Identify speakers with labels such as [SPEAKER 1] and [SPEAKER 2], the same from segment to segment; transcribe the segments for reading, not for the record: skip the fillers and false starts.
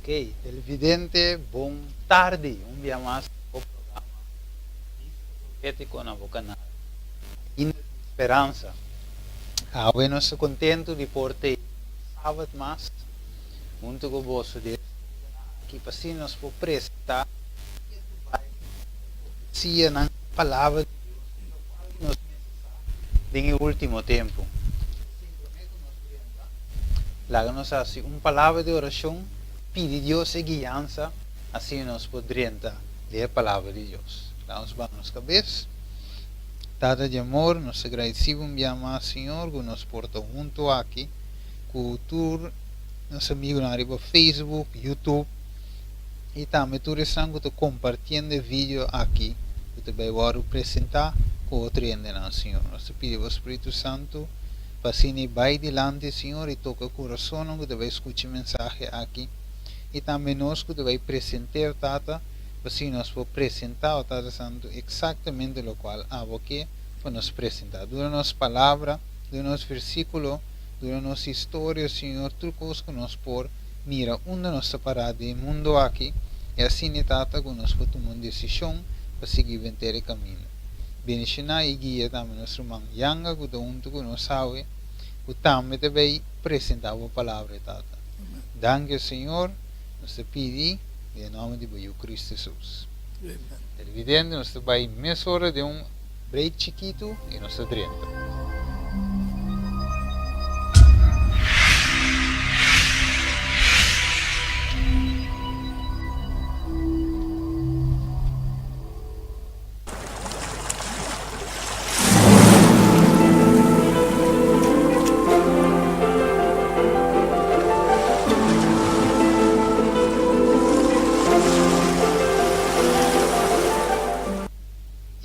[SPEAKER 1] Ok, televidente, bom tarde. Um dia mais o programa Profético na boca na Esperança. Eu estou contente de por ter sábado mais junto com você que assim nos for apresentar se na palavra de Deus no último tempo. Lá nos assim uma palavra de oração, pede Deus guiança, assim nos podemos ler a palavra de Deus. Vamos nos cabeça. Tata de amor, nos agradecemos um dia mais, Senhor, que nos porta junto aqui, com tu, nosso amigo na riba Facebook, YouTube, e também tu estás compartilhando vídeo aqui, que te vai apresentar com outro ainda, Senhor. Nós pedimos ao Espírito Santo, para assim vai delante, Senhor, e toca o coração, que te vai escutar mensagem aqui, e também nós que te vai apresentar, Tata, assim nós vamos apresentar o Tata Santo exatamente o qual que para nos apresentar. Durante a nossa palavra, durante o nosso versículo, durante a nossa história, Senhor, tudo coisa que nós por mira onde nós separamos do mundo aqui, e assim, Tata, que nós podemos tomar uma decisão para seguir o inteiro caminho. Bendicionar e guia também nosso irmão Yanga, que está junto com nós, sabe, que também te vai apresentar a palavra, Tata. Danke, Senhor, nós te pedimos, em nome de Cristo Jesus. Evidente, nós vai meia hora de break chiquito e nós adriamos.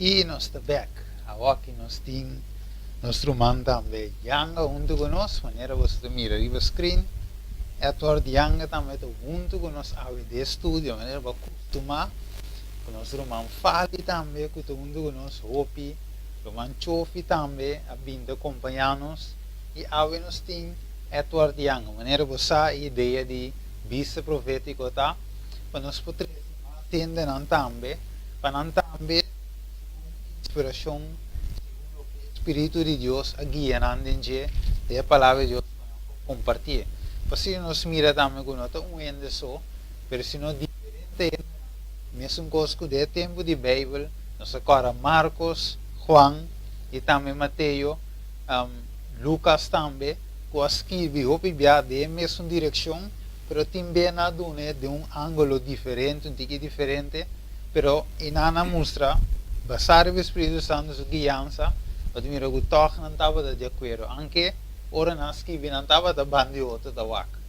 [SPEAKER 1] E nós estamos back. Aqui nós temos nosso irmão também. Yanga junto com nós, maneira você mira aí o screen. É a tua de Yanga também junto com nós ao de estúdio, maneira para acostumar. Com nosso irmão Fali também, que está junto com nós. Hopi, o irmão Chofi também, a vindo acompanhar-nos. E ao nós temos a tua de Yanga, maneira você a ideia de vista profético, tá? Para nós podermos atender também, para nós também inspiração, segundo o Espírito de Deus, a guia de a palavra de Deus para compartilhar. Assim nós mira também com nota ende só, mas se não diferente, mesmo coisa que é tempo de Bíblia, nós agora Marcos, Juan e também Mateus, Lucas também, que escreveu de mesma direção, mas também de ângulo diferente, um tique diferente, mas inana mostra basado no Espírito Santo sua guiança, para mim o toque não estava de acordo, anche ora nós que não estava da banda de outra da vaca,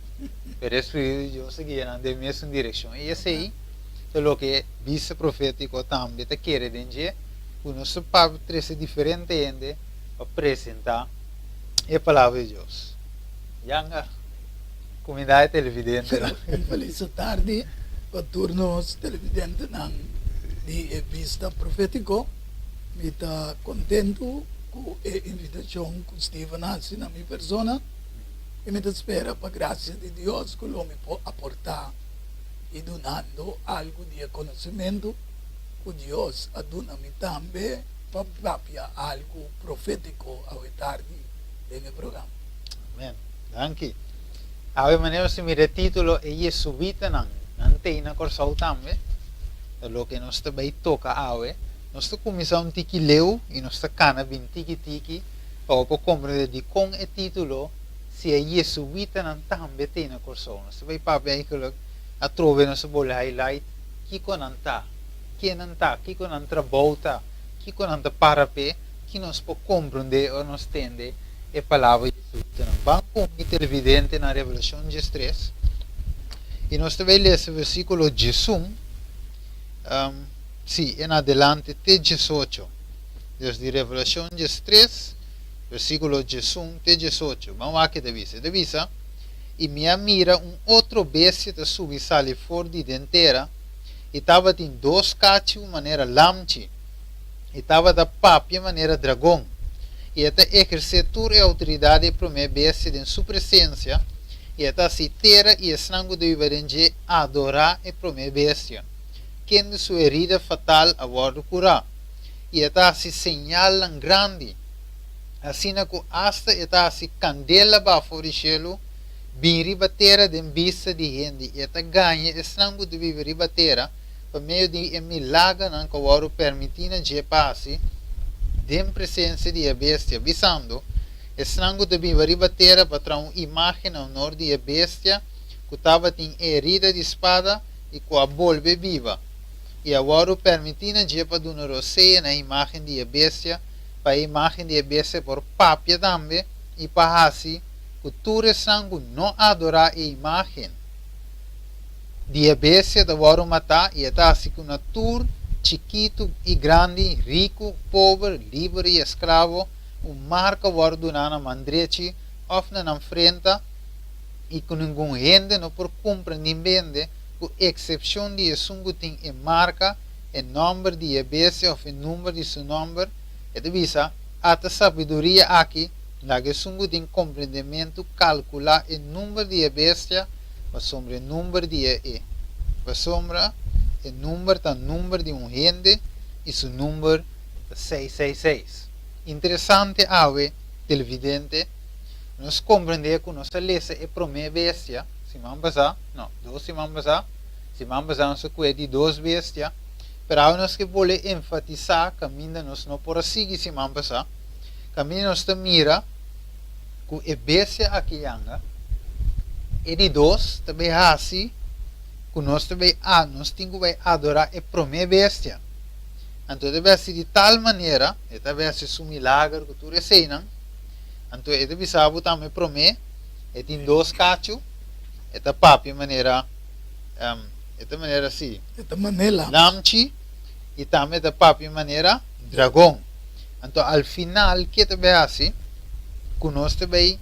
[SPEAKER 1] pero o Espírito de Deus guia na mesma direção. E esse aí é o que vice profético também te quer dizer, que nós papel é diferente ainda para apresentar a palavra de Deus. Yanga, comunidade televidente.
[SPEAKER 2] Feliz tarde para todos televidentes de vista profético. Me está contento com a invitação que Steven hace na minha persona e me espera para a graça de Deus que ele me pode aportar e donando algo de conhecimento que Deus a dona-me também para papiar algo profético ao tarde do meu programa.
[SPEAKER 1] Amém. Danke. A maneira se mira título é Jesuíta não tem na corção também. Lo que nós também toca awe, nós começamos um tiki leu e nós cana bem tiki para compreender de com o título se é jesuíta não também tem na corção. Nós vai para ver que a trove nós vou highlight que não tá, que não trabalha, que não tá para pé, que nós pode compreender ou nós entender a palavra jesuíta não. Vamos com o televidente na Revelação 3 e nós também ler esse versículo de Jesus. En adelante te 18 desde Revelación 3 versículo 18 vamos aqui divisa e me mira outro bestia de subir fora de inteira e estava em dois cachos maneira lamchi e estava da papia maneira dragão e até exercer toda a autoridade para me bestia em sua presença E está se terra e esnango de viverenge adorar e promer bestia. Quem de sua herida fatal a bordo curar. E está se señal grande. Assim que hasta está se candela ba fora de cielo, bem ribatera de vista de gente. E está ganha esnango de viver ribatera, por meio de milagre não que o permitindo de passe, de presença de bestia, visando. Esnango de viver ribatera para uma imagem ao nor de bestia, que estava em herida de espada e que a volve viva. E agora permitindo de para donar roceia na imagem de bestia, para a imagem de bestia por papia também, e para assim, que tu esnango não adorar a imagem de bestia de agora matar, e está assim que uma tour chiquito e grande, rico, pobre, livre e escravo, marca agora donar na mandrete, ou na frente, e com nenhum gente não por comprar nem vender, com exceção de sungo tem a marca, o número de bestia ou o número de seu número, e de visa, a sabedoria aqui, lá que sungo tem compreendimento, calcular o número de bestia, sobre o número de e, sombra o número de gente e seu número 666. Interessante ave televidente, nós compreender que nossa lesa é promê bestia, se vamos não, dois se vamos não se cuide de duas bestia, pero nós que vole enfatizar caminho nós não por seguir se vamos caminho nós te mira que é bestia aqui anga, e de dois também assim, que nós também nós temos que adorar é promê bestia. Então deve ser de tal maneira, deve ser um milagre que tu recebes. Então deve saber também promê, tem dois cachos, esta papi maneira, esta maneira assim,
[SPEAKER 2] esta maneira,
[SPEAKER 1] lamchi, e também esta papi maneira dragão. Então ao final que deve assim, que nós também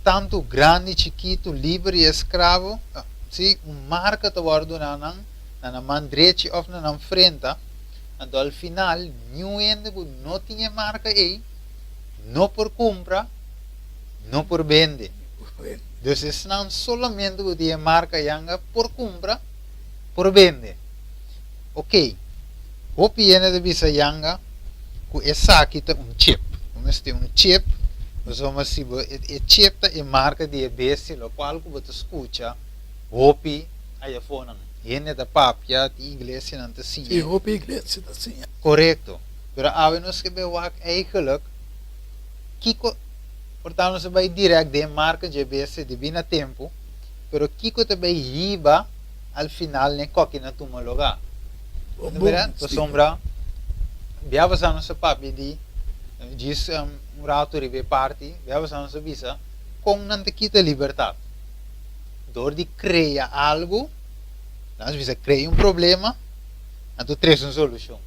[SPEAKER 1] tanto grande, chiquito, livre e escravo, sim, marca te guardo na mandrete ou na frente. Então, ao final, nenhum que não tinha marca aí, não por compra, não por vender. Então, não somente que tinha marca yanga por compra, por vender. Ok. O piene de visa yanga, que essa aqui tem chip. Como este chip, nós vamos ver, o chip é marca de EBS, o qual que você escuta, hopi, aí fora. Gente da papia, de igreja não te sim.
[SPEAKER 2] Sim, hopi igreja te sim.
[SPEAKER 1] Correto. Pero awe nós que bewak eigenlijk, kiko, portanto nós vai direto de marca de EBS de bina tempo, pero kiko te vai riba, al final nem coque na tuma lugar. Então, sombra, viava sa nossa papia diz rato ribe party, viava sa nossa visa, com não te quita liberdade. Door de criar algo, às vezes cria problema, então traz uma solução.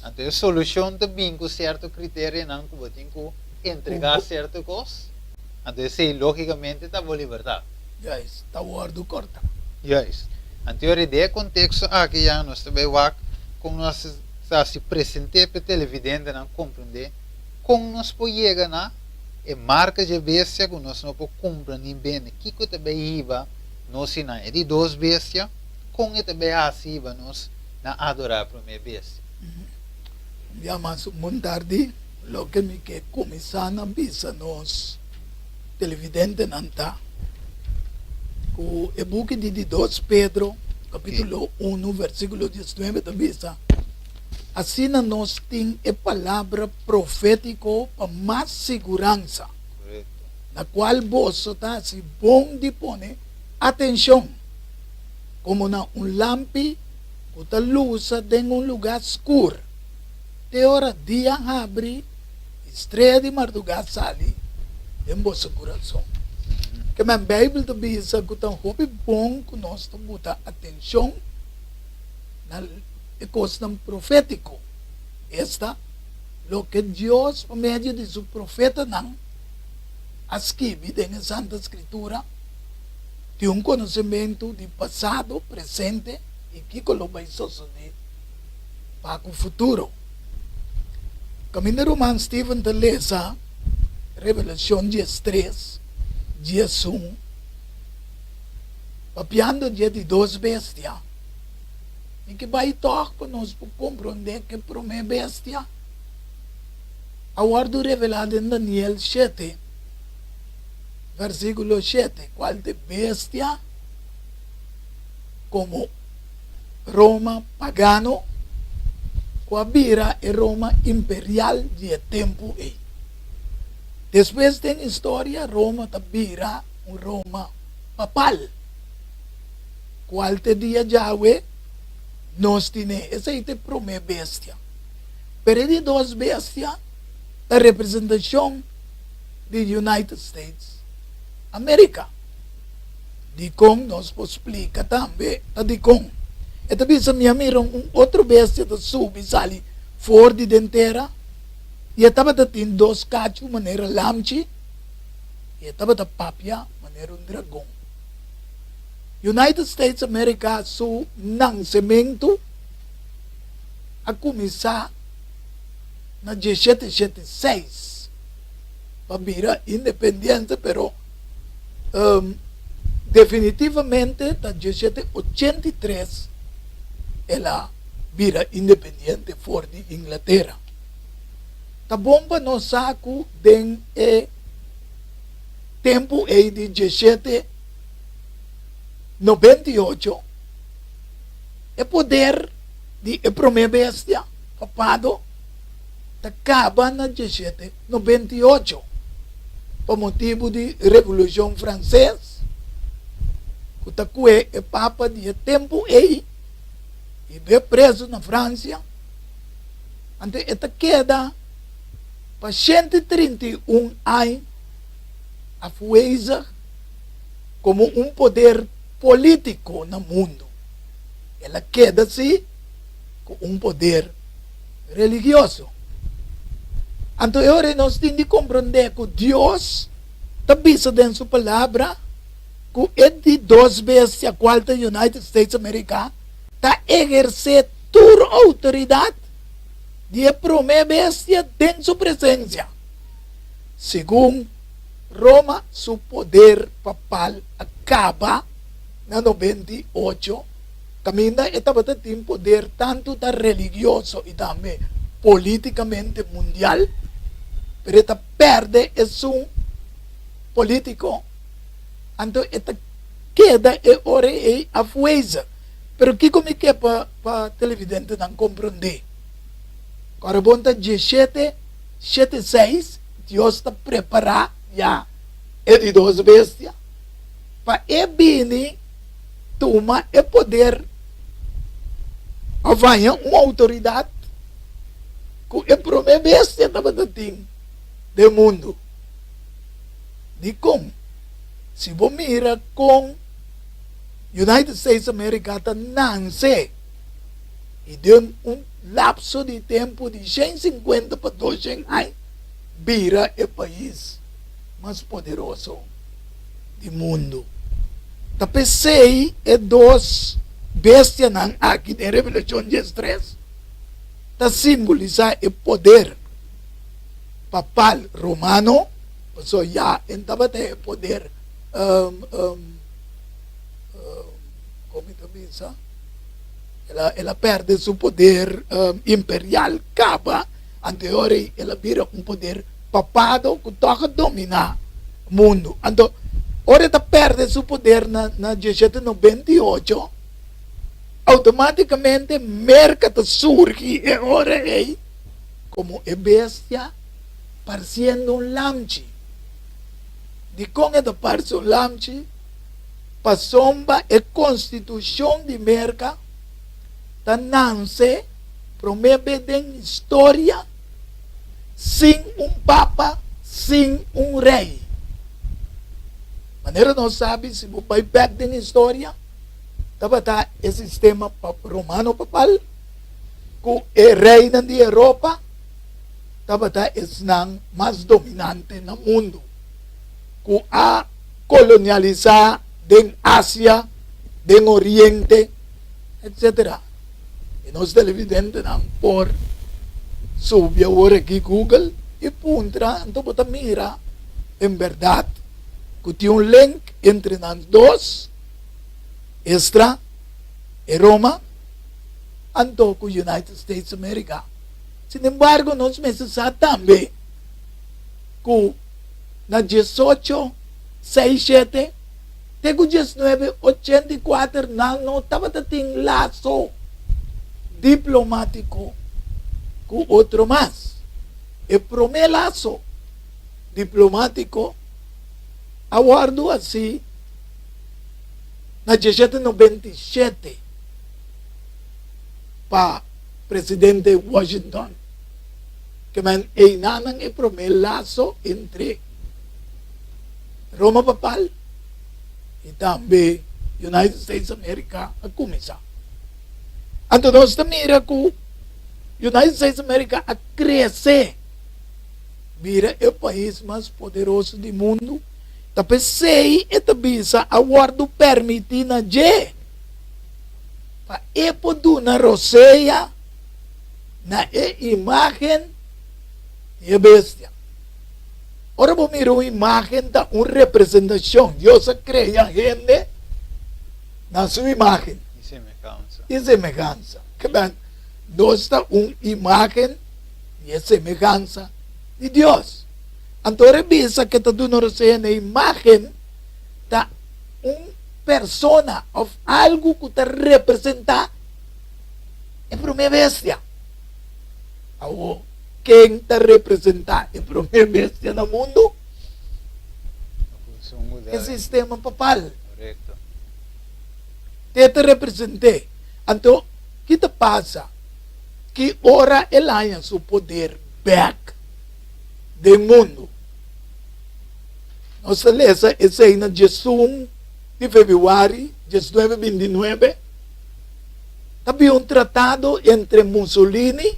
[SPEAKER 1] Então a solução também com certo critério, não que você tem que entregar certa coisa, então isso logicamente está boa liberdade.
[SPEAKER 2] Está guardo corta.
[SPEAKER 1] Então a ideia contexto aqui já nós também como nós se apresentar para o televidente não compreender, como nós podemos chegar na marca de bestia que nós não podemos comprar nem bem, que também iba nós não é de duas bestias, com e também assim nós na adorar para minha bestia.
[SPEAKER 2] Já mais muito tarde, logo que me que começar na bisa nós televidente não tá, o e-book de 2 Pedro capítulo 1 versículo 19 da bisa. Assim nós temos a palavra profético para mais segurança, na qual você está se bom de pôr atenção, como na lampi que está luz em lugar escuro. De hora dia abre, estrela de madrugada sale em vosso coração. Que a Bíblia diz que está bom que nós botar atenção na coisa profético. Esta, lo que Deus, por meio de seu profeta, não escreve na Santa Escritura, tem um conhecimento de passado, presente e que vai suceder para o futuro. Caminho Romano Stephen de Lesa, Revelação 13, 1, papiando dia de duas bestias. E que vai tocar para nós compreender que para uma bestia, a ordem revelada em Daniel 7, versículo 7, qual de bestia, como Roma pagano, coabira e Roma imperial de tempo aí. Depois tem história, Roma tabira um Roma papal. Qual te dia Yahweh, nós temos essa é a primeira bestia. Pero de duas bestias, a representação de United States América. De como nós podemos explicar também, de como. E também se me amiram outra bestia da sub, sali, fora de dentera, e estava tendo dois cachos, maneira lamchi, e estava da papia, maneira dragão. United States America, su nascimento, a começar na 1776, para virar independente, pero definitivamente, na 1783, ela vira independente fora de Inglaterra. Tá bom para nós saco den tempo aí de 1798 é poder de primeira bestia papado acaba na 1798 por motivo de Revolução Francesa que tacué é papa de tempo aí e veio preso na França ante esta queda para 131 anos a fueza como um poder político no mundo. Ela queda-se com um poder religioso. Então, agora nós temos de compreender que Deus está dizendo em sua palavra que é de duas vezes a qual a United States America está exercendo toda a autoridade de a primeira bestia em sua presença. Segundo Roma, seu poder papal acaba na 98. Caminha estava tendo poder tanto da religioso e também politicamente mundial, pero esta perde esse político. Então, esta queda é hora a fueza. Pero que como que é para televidente não compreender? Agora, bom, 1776, Deus está preparado já, é de duas bestias, para vir tomar o poder, avanhar uma autoridade, que é a primeira bestia estava tendo do mundo. De como? Se você mira com United States America, nasce e deu lapso de tempo de 150 para 200 anos, vira o país mais poderoso do mundo. Tapos sei é duas bestias aqui na Revelação 13, para simbolizar o poder papal romano, so já estava o poder como está pensa? Ela perde seu poder imperial, acaba, anterior ela vira um poder papado que toca dominar o mundo. Então, ora ela perde seu poder na 1798, automaticamente mercado surge e ora aí como é bestia parecendo um lamchi. De como é parece um lamchi, passomba a constituição de merca, da nasce, promete em história, sem um papa, sem um rei. Maneira não sabe, se você vai pegar em história, estava o sistema romano papal, que é rei da Europa, estava o mais dominante no mundo, que a colonializar den Ásia, den Oriente, etc. E nós televidentes não por subir agora aqui Google e puntra, então você mira, em verdade, que tem um link entre nós dois, Extra, Roma, anto com United States America. Sin embargo, nós necessitamos também que na 18, 67, até 19, 84, não estava tendo laço diplomático com outro mais. O primeiro laço diplomático, aguardo assim, na 1797, para presidente Washington, que man einanan o primeiro laço entre Roma Papal e também United States America a começar. Então nós mira que o United States America a crescer, vira o país mais poderoso do mundo. Tapi sei ito bisa awardo permiti na je pa epodu na roseya na imagen e bestia. Ora po miro imagen da un representación. Dios crea gente na su imagen y semejanza. Que ben, Dios está un imagen y semejanza de Dios. Antore bisa que ta dunor sa na imagen ta un persona of algo que te representa é para minha bestia. Awo, quem te representa é para minha bestia no mundo? É sistema papal.
[SPEAKER 1] Correcto.
[SPEAKER 2] Te represente. Então, que te passa? Que ora ele tem seu poder back do mundo. Nós lemos esse aí na 18 de fevereiro, 1929. Havia um tratado entre Mussolini,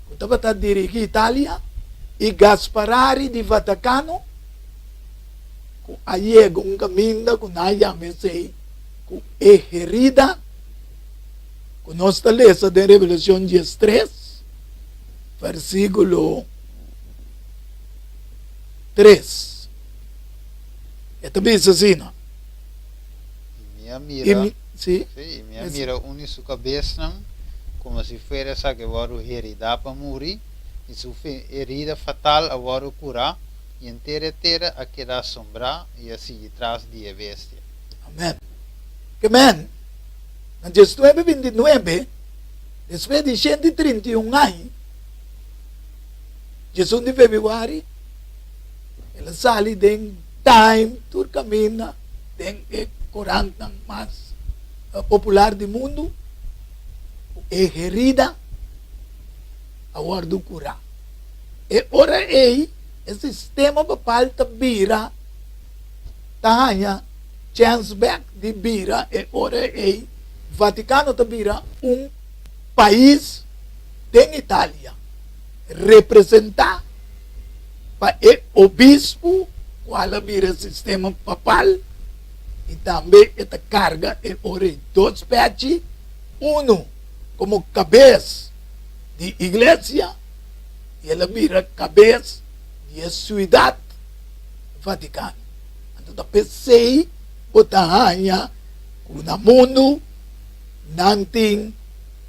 [SPEAKER 2] que estava a dirigir Itália, e Gasparri de Vaticano, que aí um caminho que nós chamamos que é herida, que nós lemos da Revelação 13, versículo 3. Ito bisa sino?
[SPEAKER 1] Minha mira,
[SPEAKER 2] sí,
[SPEAKER 1] minha mira une su cabeça como se fuera essa que agora herida para morrer e su herida fatal agora curar e inteira a quedar sombra e assim atrás de a bestia.
[SPEAKER 2] Amen. Amen. Na 1929, después de 131 anos, 18 de fevereiro, ela sale de time, tur camina, den e 40 mais popular do mundo, é herida, agora do curar. E ora aí, o sistema papal ta vira, ta ganha chance back de vira, e ora aí, Vaticano ta vira país de Itália, representar para o bispo, qual vira o sistema papal, e também esta carga é ora dois pés, como cabeça de igreja, e ela vira cabeça de cidade Vaticano. Então, pensei, botahanha, no mundo, não tem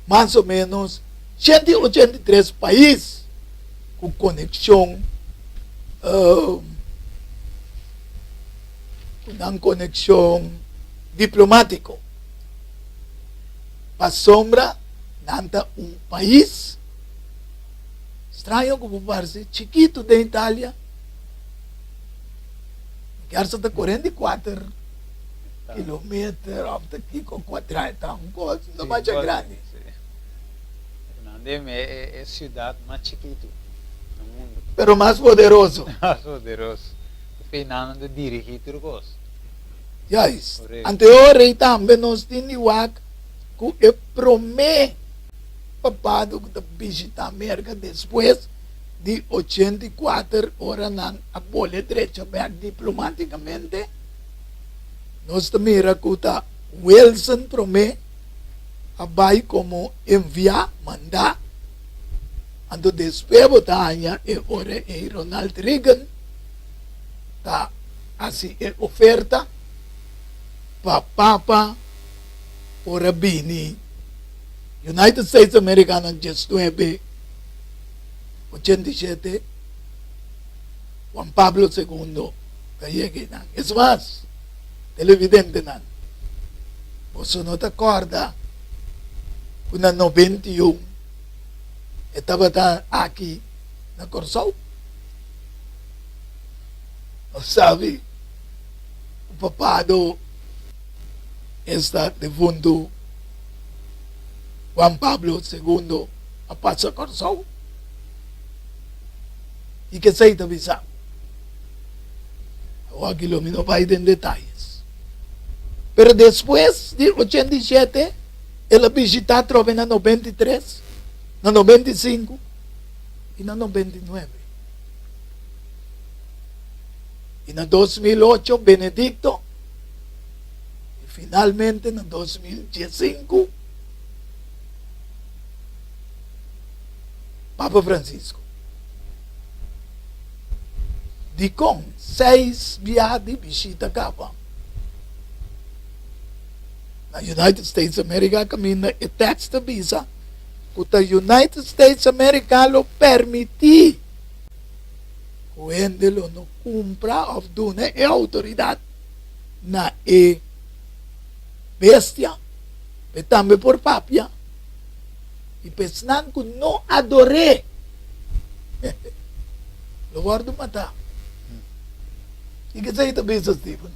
[SPEAKER 2] mais ou menos 183 países com conexão, com conexão diplomática. Para sombra, nanta país estranho como parece, chiquito da Itália, que arsa de 44 quilômetros, aqui com quadrado, não mais grande.
[SPEAKER 1] Fernando é a cidade mais chiquita no mundo.
[SPEAKER 2] Pero mais poderoso.
[SPEAKER 1] Mais poderoso. Fernando de dirigir tudo gosto.
[SPEAKER 2] Yes. Anterior também nós tínhamos que promete papado que visita a América depois de 84 horas na apoio direito diplomaticamente. Nós também recuta Wilson promete abai como enviar, mandar. Ando depois botanya e ora e Ronald Reagan tá assim oferta pa Papa o Rabini, United States Americana 1987, Juan Pablo II, kaya na. Es más, televidente na. Você não te acorda, kung na 91, estava aqui na Corsao. Sabe, o papado está de fundo Juan Pablo II a passa Corsao. E que sei também sabe. Aqui não vai em detalhes. Pero depois de 87, ela visitou trove na 93, na 95 e na 99. E na 2008, Benedicto. E finalmente, na 2015, Papa Francisco. Di com 6 viagens de visita capa. Na United States America, camina e testa visa, que a United States America lo permiti. Quando lo no cumpra of dune e autoridade na e bestia, e também por papia, e pesnan que não adore, lo guardo matar. E que sei também, Stephen?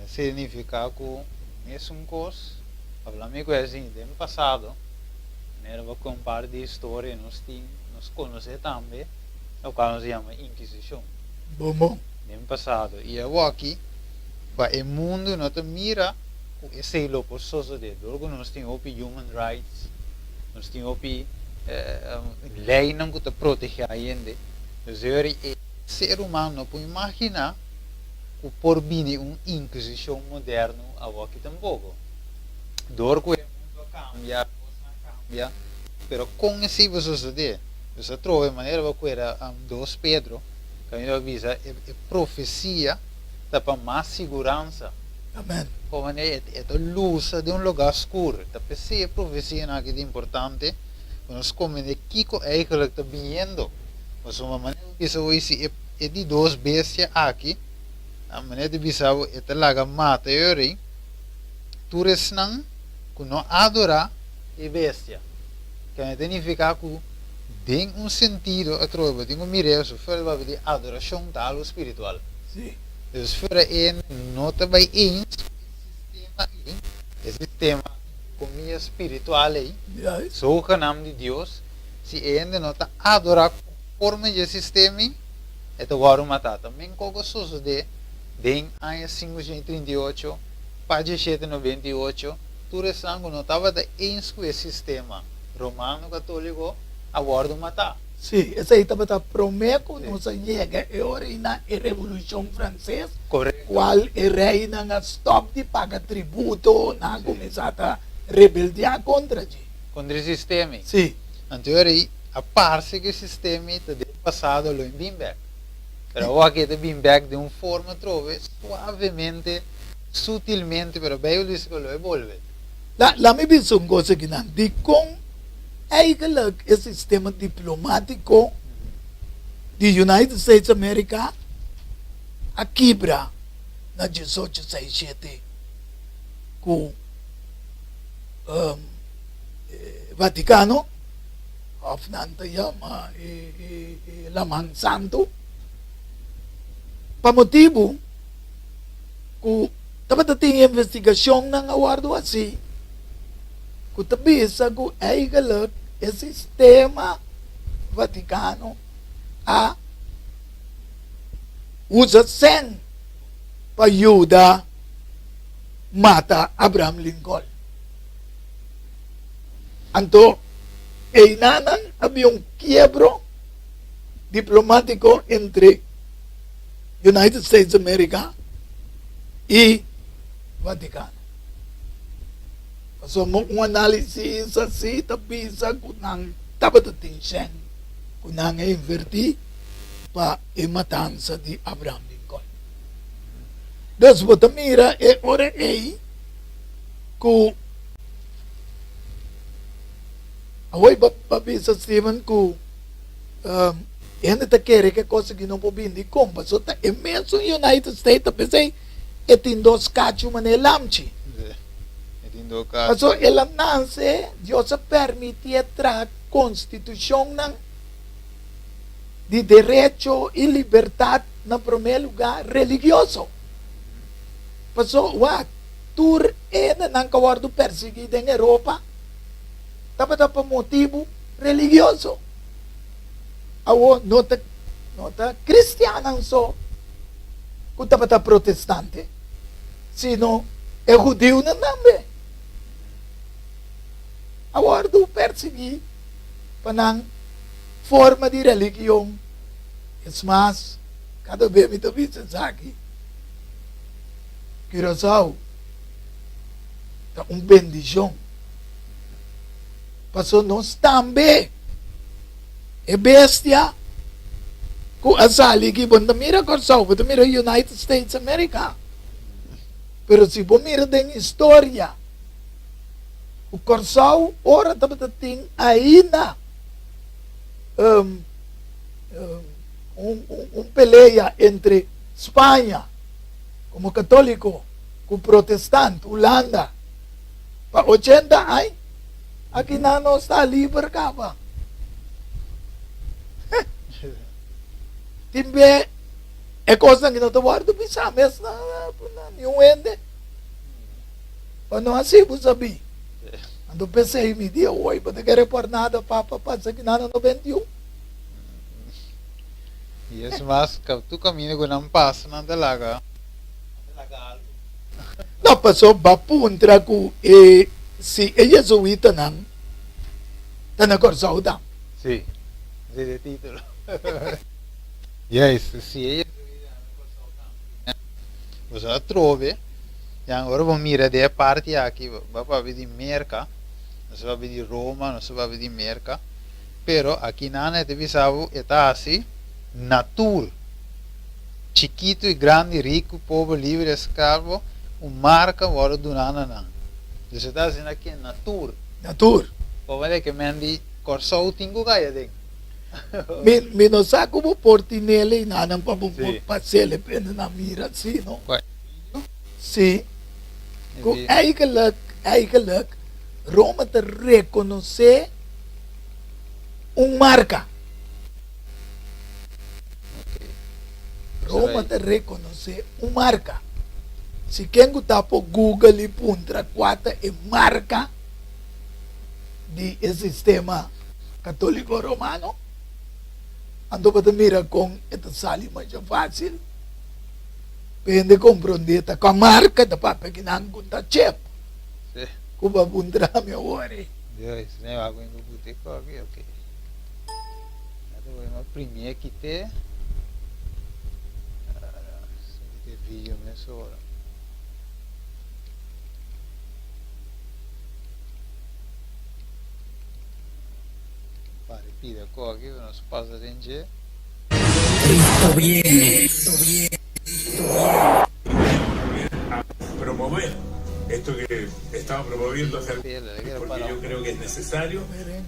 [SPEAKER 1] Significa que mesmo coisa, falamos com assim, no passado, era uma compara de história, nós conhecemos também, o que nós chamamos Inquisição.
[SPEAKER 2] Bom.
[SPEAKER 1] No passado. E eu aqui, o mundo não te mira, esse é o processo de logo nós temos human rights, nós temos lei não que te protege a gente. Então, o ser humano não pode imaginar que por vir uma inquisição moderna aqui tampouco. Dor que o mundo cambia, a coisa cambia, mas com esse suceder, você trova de maneira que era 2 Pedro, que a gente avisa, é profecia para mais segurança.
[SPEAKER 2] Amém.
[SPEAKER 1] Como é luz de lugar escuro. A profecia não é importante, mas como é que eigenlijk está vindo. Mas uma maneira que hoje é de 2 bestias aqui, a maneira de visar é laga mata e tu resnang que não adorar a bestia. Que significa que tem sentido a trova, tem mireu, se for de adoração tal espiritual.
[SPEAKER 2] Sim.
[SPEAKER 1] Então, se for não está bem esse sistema comida espiritual aí, só o nome de Deus, se ainda não está adorar forma de sistema, é o guardo matar. Também qualquer coisa de den ano 538, página 798, tu restango não estava de com esse sistema romano católico a guardo matar.
[SPEAKER 2] Sim, esse aí estava prometo, não se chega, é hora na Revolução Francesa, qual é rei na stop de pagar tributo, na começar a rebeldear contra ti.
[SPEAKER 1] Contra o sistema.
[SPEAKER 2] Sim.
[SPEAKER 1] Então, aí, a parte que o sistema está passado lo em Bimberg. Pero aqui de Bimberg de uma forma trove suavemente, sutilmente, pero bem o que lo evolve.
[SPEAKER 2] Lá me vi uma coisa que não, de com eigenlijk o sistema diplomático de United States America a quebra na 1867 com Vaticano, Hofnanta Yama e Lamang Santo, pa motivo que dapat ating investigasyon ng awardo asi kung tabisa ko ay galak e sistema Vaticano a usa sen payuda mata Abraham Lincoln. Anto, e inanan había un quiebro diplomático entre United States of America y Vaticano. So, un análisis así, tapisa, kunang dapat atinsen, kunang inverti pa matanza di Abraham Lincoln. Dus wat mira e ora ei ku away babisa Steven ku ainda quer que coisa que não pode vir compra só tá imenso United States pensei e tem dois cachos mané lamchi so ela nasce Deus permite entrar constituição de direito e liberdade no primeiro lugar religioso. Passou o tour ainda não acabou perseguido em Europa, estava por motivo religioso. Awo nota cristiana só, que estava protestante, sino é judeu também. Agora do perseguir para forma de religião, é mais cada vez me visto aqui. Curaçao tá bendição. Passou nós também é bestia. Com asali que bom mira Curaçao, bom mira United States America. Pero se bom mira tem história, o Curaçao ora também tem ainda peleia entre Espanha como católico com protestante, Holanda. Para 80 anos, aqui não está livre capa. Timbe é coisa que não te guardo bisa mes na nenhum ende. Para não assim você sabe. Ando pensei me dia hoje, para querer por nada papa passa que não 91.
[SPEAKER 1] Yes, mas tu caminho com não passa na delaga.
[SPEAKER 2] Não passou bapuntra com se é jesuíta não. Tá na Curaçao da.
[SPEAKER 1] Sì, de título. Yes, sì, é jesuíta na Curaçao. Você trove, e agora vamos mirar de parte aqui, vai para ver de Merca, não se vai ver de Roma, não se vai ver de Merca, pero aqui na net visavo está assim, natur, chiquito e grande, rico, pobre, livre, escravo, marca agora do nana não. Você está dizendo aqui natur.
[SPEAKER 2] Natur.
[SPEAKER 1] Pode que mendi Curaçao tingo kaya ding.
[SPEAKER 2] Minosa como portinele nanang
[SPEAKER 1] Sì.
[SPEAKER 2] pasele pena na mira sino.
[SPEAKER 1] Quai.
[SPEAKER 2] Sim. Com
[SPEAKER 1] Hindi-
[SPEAKER 2] eigenlijk Roma te reconhecer marca.
[SPEAKER 1] Okay.
[SPEAKER 2] Roma te reconhecer marca. Se quem está por Google e puntra quatro é marca de sistema católico romano, ando para mira com esta sali mais fácil, pende compreender tá com a marca da papel que não conta chep,
[SPEAKER 1] Sì.
[SPEAKER 2] como a puntra meu ore.
[SPEAKER 1] Yes, ne va con il butico aqui, ok. Adesso vamos primi aqui te. Se vídeo messo ora. Pare pide aqui, non si passa in giro.
[SPEAKER 3] Cristo viene, Cristo viene.
[SPEAKER 4] A promover esto que estaba promoviendo hace
[SPEAKER 1] Pide, le quiero
[SPEAKER 4] porque
[SPEAKER 1] parar.
[SPEAKER 4] yo creo que es necesario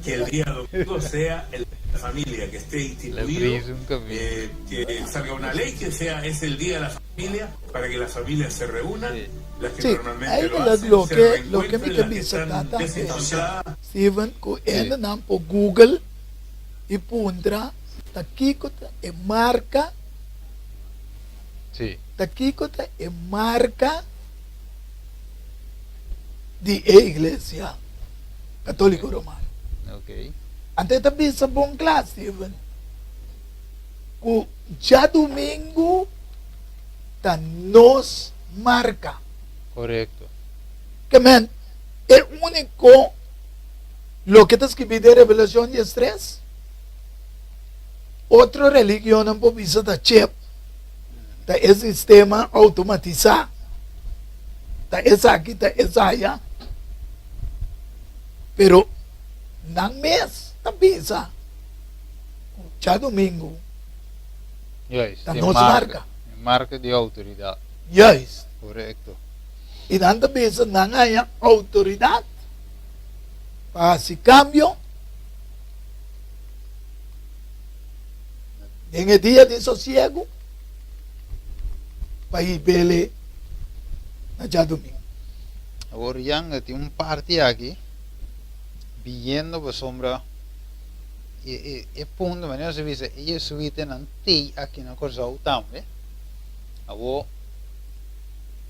[SPEAKER 4] que el día domingo sea el de la familia, que esté
[SPEAKER 1] Le
[SPEAKER 4] instituido,
[SPEAKER 1] brise un camino.
[SPEAKER 4] que salga una ley que sea es el día de la familia para que las familias se reúnan,
[SPEAKER 1] Sí.
[SPEAKER 4] las que
[SPEAKER 2] Sí,
[SPEAKER 4] normalmente
[SPEAKER 2] ahí
[SPEAKER 4] lo
[SPEAKER 2] lo
[SPEAKER 4] hacen,
[SPEAKER 2] que-
[SPEAKER 4] se
[SPEAKER 2] lo que
[SPEAKER 4] reencuentren,
[SPEAKER 2] me
[SPEAKER 4] las que
[SPEAKER 2] convence
[SPEAKER 4] están
[SPEAKER 2] tata,
[SPEAKER 4] desencontradas.
[SPEAKER 2] Steven, com enda não por Google e puntra, tá kikota é marca,
[SPEAKER 1] Sì.
[SPEAKER 2] tá kikota é marca de igreja católico romano.
[SPEAKER 1] Ok.
[SPEAKER 2] Ante também sa bom classe, Steven. O já domingo tá nos marca.
[SPEAKER 1] Corretto.
[SPEAKER 2] Que man, é único lo que está escrito en Revelación 10:3. Outra religião não pode ser da chip, da esse sistema automatizado, da essa aqui, da essa allá. Pero não mês, tá bisa. Já domingo,
[SPEAKER 1] Yes,
[SPEAKER 2] Da
[SPEAKER 1] di
[SPEAKER 2] nostra marca.
[SPEAKER 1] Marca di autorità.
[SPEAKER 2] Juist.
[SPEAKER 1] Correcto.
[SPEAKER 2] Y tantas veces no hay autoridad para hacer cambio. En el día de sosiego, para ir verle allá domingo.
[SPEAKER 1] Agora yang tem parte aqui viendo por sombra e punto maneira se visa e subite nan tei aqui na coisa também. Agora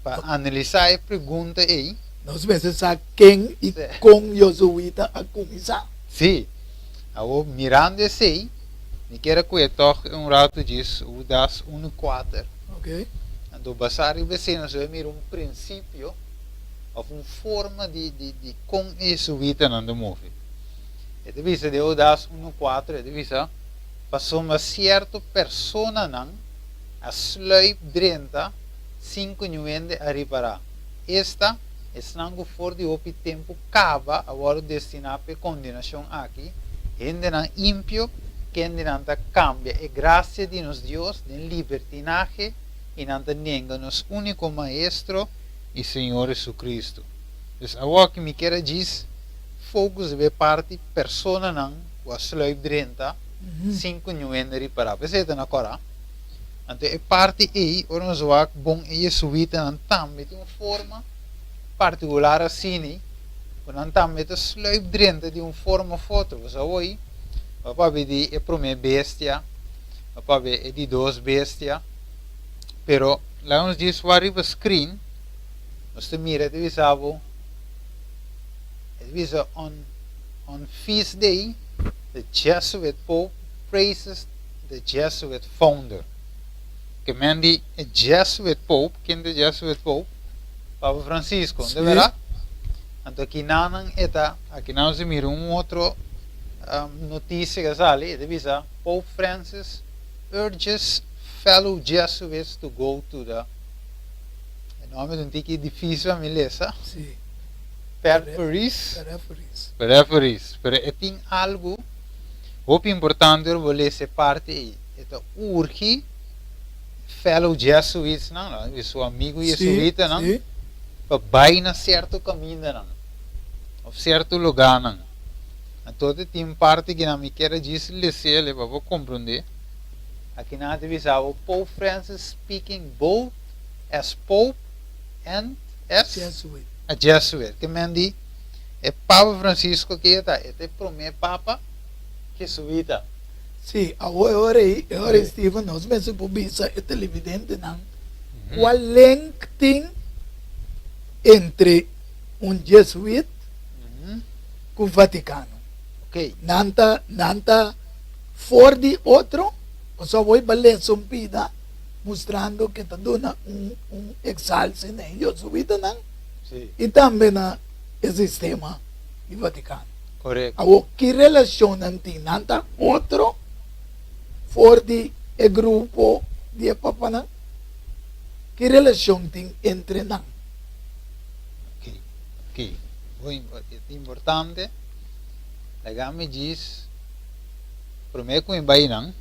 [SPEAKER 1] para analisar a pergunta aí.
[SPEAKER 2] Nós vezes a quem e com Josuíta a começar.
[SPEAKER 1] Sim. Agora mirando esse aí, me quero que toch rato diz o das 1:4.
[SPEAKER 2] Ok?
[SPEAKER 1] Então basar e vecinos é mir princípio of uma forma de como isso vida não move. É de vista de o das 1:4 é de vista passou uma certa persona não a sluip drenta 5 nuende a reparar. Esta é nango for de opi tempo cava agora destinado para condenação aqui. Ende não ímpio que ende não cambia. É graça de nos Deus de libertinaje e não nega nos único maestro e Senhor Jesus. Então agora que me quer diz focus de parte persona não o sluip drenta 5 nuende reparar. Percebe na cora? Então, é parte aí, o zoak bom é subida não também de uma forma particular assim, quando também te sluip drenta de uma forma foto. Você oi, papá vedi é primeira bestia, papá vedi é de duas bestia, pero lá nos diz o arriba screen, nós te mira de visavo, on feast day, the Jesuit Pope praises the Jesuit founder. Que mendi é Jesuit Pope, quem é Jesuit Pope? Papa Francisco, de verdade? Então aqui não está, aqui não se mira outro notícia que sale, de visa Pope Francis urges fellow Jesuits to go to the nome de um tique difícil a me ler,
[SPEAKER 2] Sim.
[SPEAKER 1] Peripheries.
[SPEAKER 2] Peripheries.
[SPEAKER 1] Pero tem algo muito importante eu vou ler essa parte aí. Então urge fellow Jesuits, não, é seu amigo jesuíta, não, para vai na certo caminho, não, ou certo lugar, não. Então tem parte que não me quer dizer, ele para compreender. Aqui na divisão, o Pope Francis speaking both as Pope and as a Jesuit. Que me diz, é Papa Francisco que está, é o primeiro Papa jesuíta.
[SPEAKER 2] Sim, agora Steven, nós mesmo publica é televidente, não? Qual link tem entre jesuíta com o Vaticano?
[SPEAKER 1] Ok.
[SPEAKER 2] Nanta fora de outro, ou só vou ler sumpida, mostrando que está dando exalce na jesuíta, não?
[SPEAKER 1] Sim.
[SPEAKER 2] E também no sistema do Vaticano.
[SPEAKER 1] Correto.
[SPEAKER 2] Agora, que relação tem nanta outro fora de grupo de Papa, não? Que relação tem entre nós?
[SPEAKER 1] Ok. É importante. Lá me diz, primeiro que vai não,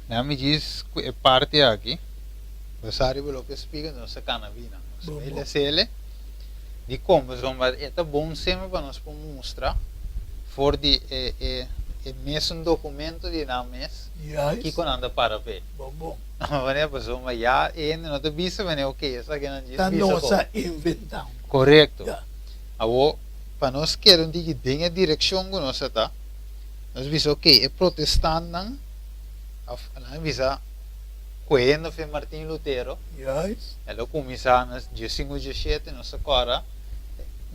[SPEAKER 1] lá me diz que é parte aqui. Você sabe o que explica, não se cana vina. Ele é ele. De como, é bom sempre para nós mostrar, fora de mesmo documento de nós que quando anda para ver.
[SPEAKER 2] Bom.
[SPEAKER 1] Mas a pessoa já não te visa, mas ok, essa que não diz.
[SPEAKER 2] Tá nossa inventão.
[SPEAKER 1] Correto. Agora, para nós queremos que tenha direção que nós está, nós visa ok, é protestante não, nós visa quando foi Martin Lutero, ela começou nas 15/17, nossa cara,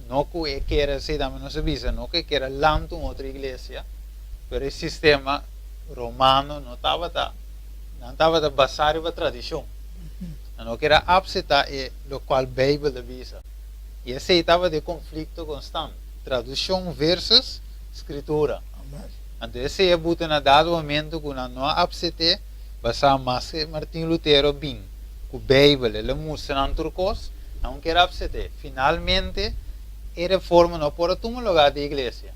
[SPEAKER 1] não que era assim também nossa visa, não que era lanto outra igreja, mas o sistema romano não estava baseado na tradição, não que era aceitar o qual a Bíblia visa. E aceitava de conflito constante, tradução versus escritura. Então esse é o na dado momento que não aceita, basta mais Martin Lutero bem, que a Bíblia ele mostra em turcos, não quer aceitar. Finalmente, a reforma não pode tomar lugar da igreja.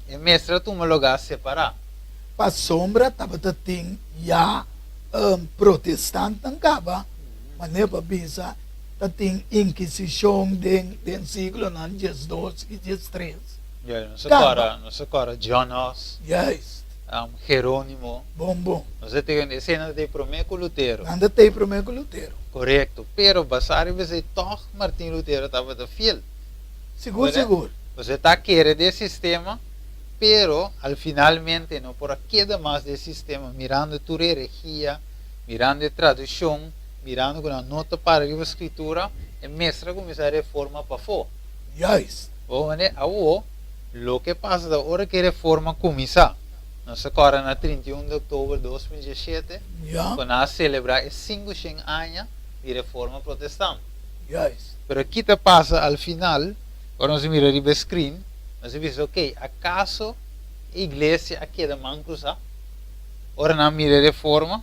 [SPEAKER 1] É mestra tomar lugar separado.
[SPEAKER 2] Para sombra, estava tem já protestante não acaba, Manepa bisa tating inquisição den siglo nan 12 e 13.
[SPEAKER 1] Ja,
[SPEAKER 2] Calma.
[SPEAKER 1] não se cora John Hus,
[SPEAKER 2] Juist.
[SPEAKER 1] Jerônimo.
[SPEAKER 2] Bom.
[SPEAKER 1] Não se tem a cena de Promeco Lutero.
[SPEAKER 2] Nanda tem primeiro Lutero.
[SPEAKER 1] Correto. Pero basari você toch Martin Lutero estava de fiel.
[SPEAKER 2] Seguro.
[SPEAKER 1] Você está querendo desse sistema, pero al finalmente não por queda mais desse sistema, mirando tu herejia, mirando a tradução, mirando com a nota para a escritura, e mestra começar a reforma para fora.
[SPEAKER 2] Juist.
[SPEAKER 1] Bom, né? Lo que passa da hora que a reforma começa, nós agora na 31 de outubro de 2017,
[SPEAKER 2] Ja,
[SPEAKER 1] quando a celebrar os 500 anos de reforma protestante.
[SPEAKER 2] juist.
[SPEAKER 1] Pero aqui te passa al final, quando nós miramos o screen, nós vemos, ok, acaso a igreja aqui da Mancruza, ora na mira reforma,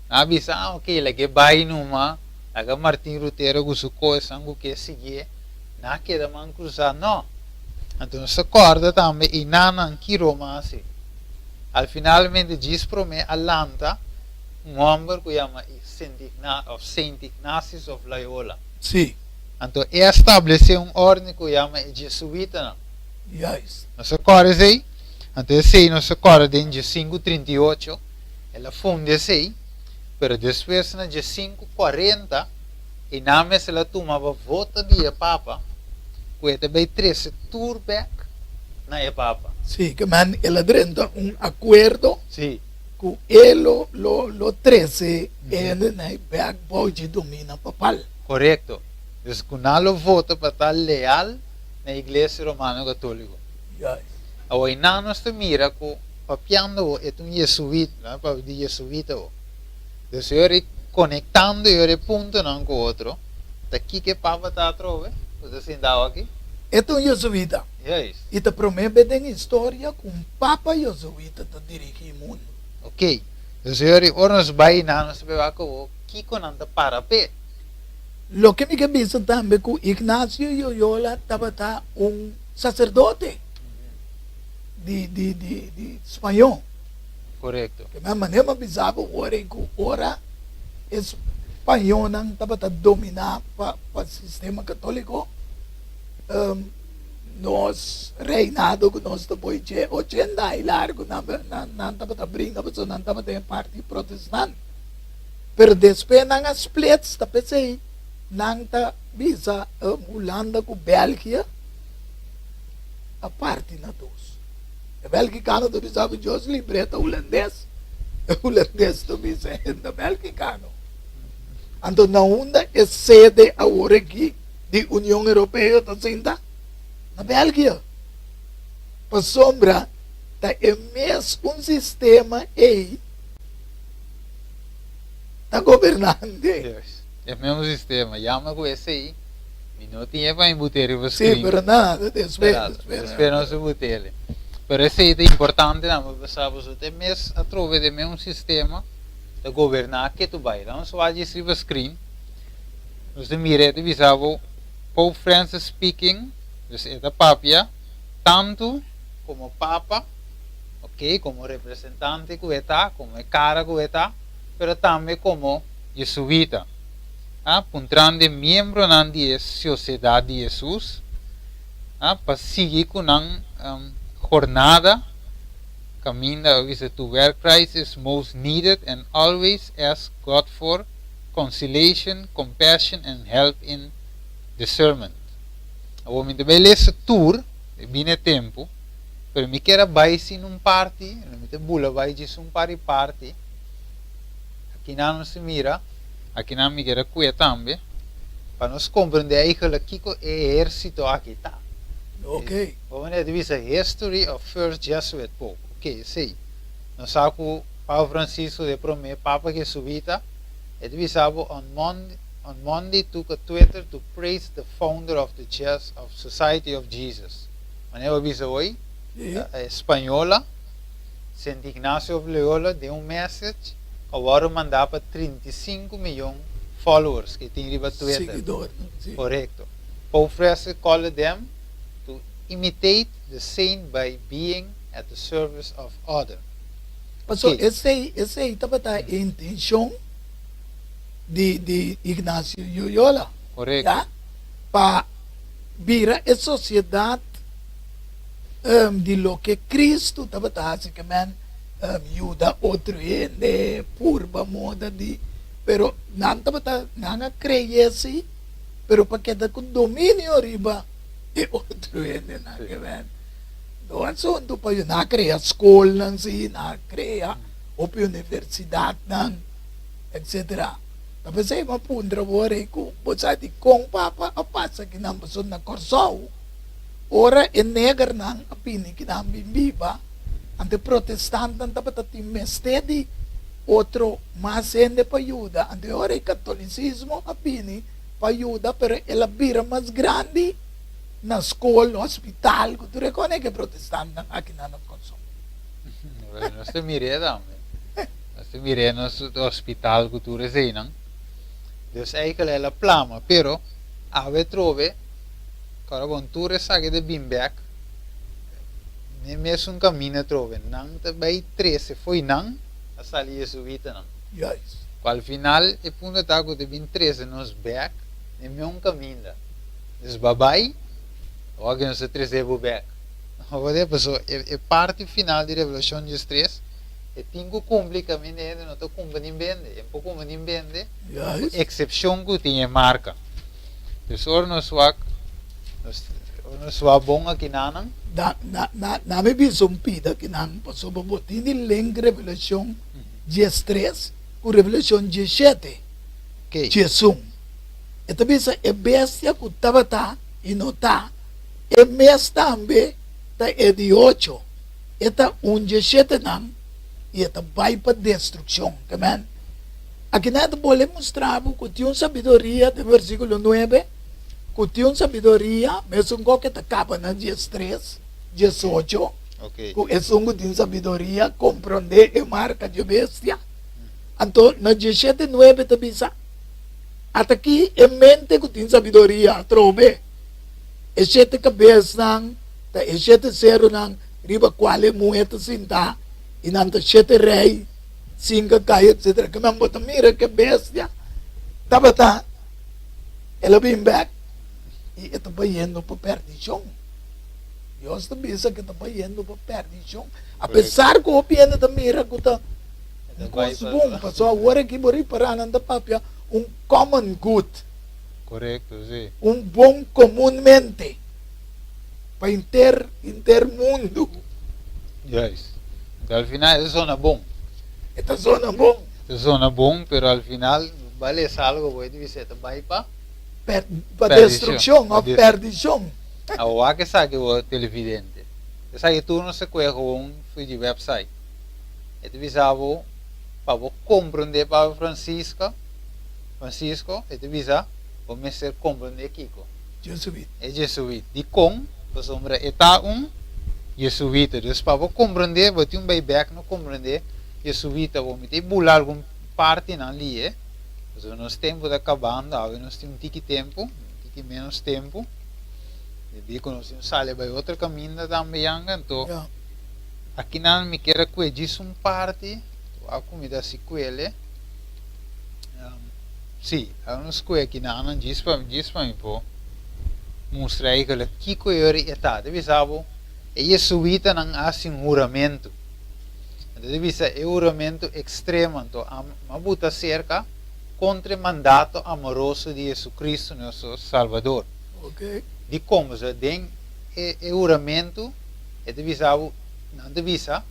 [SPEAKER 1] na avisa, ok, lá que vai numa, lá que Martin Lutero gusuko sangue que seguir, na que da Mancruza, não. Então nós acorda também e nanan que Roma assim. Al finalmente diz para mim Atlanta, homem que chama Saint Ignatius of Loyola.
[SPEAKER 2] Sim,
[SPEAKER 1] Então, estabeleceu ordem que chama jesuíta.
[SPEAKER 2] juist.
[SPEAKER 1] Nós acorda aí, então sei nós acorda em 538, ela funde aí, pero depois na 540, e na mesa ela tomava voto de papa, que é também 13 turback na papa.
[SPEAKER 2] Sim, que man, ela drenta acordo
[SPEAKER 1] Sim.
[SPEAKER 2] com ele lo 13 ele na back boy de domina papal.
[SPEAKER 1] Correto. Então, quando vota para estar leal na igreja romana católica.
[SPEAKER 2] Juist.
[SPEAKER 1] Agora, não nós mira que papiando é um jesuíta, para de jesuíta. Então, eu conectando eu ponto não com o outro. Daqui que papa está trove, você sentado aqui.
[SPEAKER 2] Então, jesuíta.
[SPEAKER 1] É isso.
[SPEAKER 2] E te promete tem história com Papa jesuíta te dirigir o mundo.
[SPEAKER 1] Ok. Então, eu nós vai não nós vai que o que conanta para pé.
[SPEAKER 2] Lo que me cabisa também que Ignacio Loyola estava sacerdote de espanhol.
[SPEAKER 1] Correto.
[SPEAKER 2] Que minha maneira bisava ora espanhol não estava dominar para o sistema católico. Nós reinado que nós depois de 80 e largo não estava brincando, não estava de parte protestante. Pero depois não as splits está pensei não está bisa Holanda com Bélgica a parte na dos. A belgicano do bisava Jos libreta holandês. Holandês do bisa ainda belgicano. Então na onda é sede agora aqui de União Europeia está senta na Bélgica. Para sombra tá é mesmo sistema aí tá governando.
[SPEAKER 1] Yes. É o mesmo sistema. Chama com esse aí. E não tinha para embuter o
[SPEAKER 2] Sim,
[SPEAKER 1] screen.
[SPEAKER 2] pero nada,
[SPEAKER 1] Esperado.
[SPEAKER 2] después.
[SPEAKER 1] Esperamos o botele. Pero esse aí é importante, não, mas sabes, até mesmo a trove de um sistema de governar que tu vai. Então, só vai dizer o screen. Nós mira, te visava Pope Francis speaking, dus é da papia, tanto como papa, ok, como representante que está, como cara que está, pero também como jesuíta. Puntrande membro nan die Sociedade de Jesus, para seguir com jornada, caminho to where Christ is most needed and always ask God for conciliation, compassion, and help in discernment. Eu me deve esse tour, bem tempo, pero me quero vai sim parte, me te bula vai de parte, aqui não se mira. Aqui na me quero cuidar também, para nós compreender eigenlijk que o exército aqui está.
[SPEAKER 2] Ok.
[SPEAKER 1] Vamos ver a history of first Jesuit Pope. Ok, sei. Nós sabemos que o Papa Francisco de primeiro Papa jesuíta, ele sabemos on Monday took a Twitter to praise the founder of the Society of Jesus. Maneira avisa hoje, a espanhola, Saint Ignacio of Loyola, deu message. Agora mandar para 35 milhões de followers que tem riba Twitter.
[SPEAKER 2] Seguidor. Sim.
[SPEAKER 1] Correto. Pope Francis called them to imitate the saint by being at the service of others.
[SPEAKER 2] So,
[SPEAKER 1] Okay.
[SPEAKER 2] esse aí estava a intenção de Ignacio Loyola.
[SPEAKER 1] Correcto.
[SPEAKER 2] Ya? Para vira a sociedade de lo que Cristo estava basicamente ajuda outro gente purba moda de pero não estava não cresce pero para que da com domínio riba e outro gente não que vem do assunto para não criar escola não se não criar ou universidade não etc. Tapi saya mampu ndrawore ku bosati kong papa apasa kinambasod na korsaw. Ora e negar nang apini kinambi biba ante protestante tapat mestedi otro mas ende pa ayuda ante ora e catolicismo apini pa ayuda pero ela bira mas grande na school, hospital, tu recone che protestante nang akinanong konsom.
[SPEAKER 1] Nós te mirei também. Nós te mirei no hospital que tu resenang. Dus eigenlijk la plama, pero ave trove, cara bon tu resage de bimbek, me un cammino trove, nang te bei 13 foi nang, a sali jesuita nang.
[SPEAKER 2] Yes.
[SPEAKER 1] Al final, e punto taco de bin 13 nos back, e me un cammino. Dus babai, o que nos 13 bu back. O de paso, e parte final de Revolução de 3, e tingo cumpri caminho não tô cumprindo bem, e pouco cumprindo bem,
[SPEAKER 2] Yes.
[SPEAKER 1] excepção que tinha marca. Então, nós bom aqui nanang,
[SPEAKER 2] Na me bisompida que não passou por botin de leng revelação 13 com revelação 17
[SPEAKER 1] que
[SPEAKER 2] Jesus. Esta bisa é bestia que estava tá e não tá. É mês também tá é de 8. Esta 17 não e esta vai para destruição, amen. Aqui nada pode mostrar que tinha sabedoria do versículo 9, que tinha sabedoria, mesmo que acaba na 13, 18,
[SPEAKER 1] ok,
[SPEAKER 2] que é um que tem sabedoria, compreender a marca de bestia. Então, na 17, 9, tá bisa. Até aqui, é mente que tem sabedoria, trobe. É 7 cabeças, tá? É 7 zero, riba qual é moeda, sinta. E nanta 7 rei, 5 caia, etc. Que mesmo bota mira que bestia. Tava tá. Ela vem back. E ito ba yendo para perdição? Deus está bisa que ito ba yendo para perdição. Apesar que o piano da mira que tá bom, passou agora que bori para nanda papia common good,
[SPEAKER 1] correto, sim.
[SPEAKER 2] bom comumente para intermundo.
[SPEAKER 1] Yes. Então, al final, é zona bom.
[SPEAKER 2] Esta zona bom
[SPEAKER 1] É zona bom, pero al final, vale algo, pode dizer, vai para
[SPEAKER 2] para destruição ou perdição.
[SPEAKER 1] a que sabe o televidente. Você sabe que tu não se conhece com de website. E tu visava para compreender para Francisco, e tu visa como ser compreender Kiko.
[SPEAKER 2] Jesuit.
[SPEAKER 1] É jesuíta. De com, a sombra está jesuíta. Dus para compreender, você um buyback não compreender jesuíta, vamos ter bular algum parte na ali, Então, nós tempo da acabando, nós temos um tique tempo, menos tempo. E nós temos sale para outro caminho também, então
[SPEAKER 2] Yeah.
[SPEAKER 1] aqui não me quero que diz parte, a comida se coelhe. Sim, há uns coelhos que não diz para mim, pô. Mostra aí que ele que coelho está, deve saber. É jesuíta não há juramento. Então deve ser juramento extremo, então a buta cerca contra o mandato amoroso de Jesus Cristo, nosso Salvador.
[SPEAKER 2] Ok.
[SPEAKER 1] De como se tem o juramento, é deve saber, não deve saber,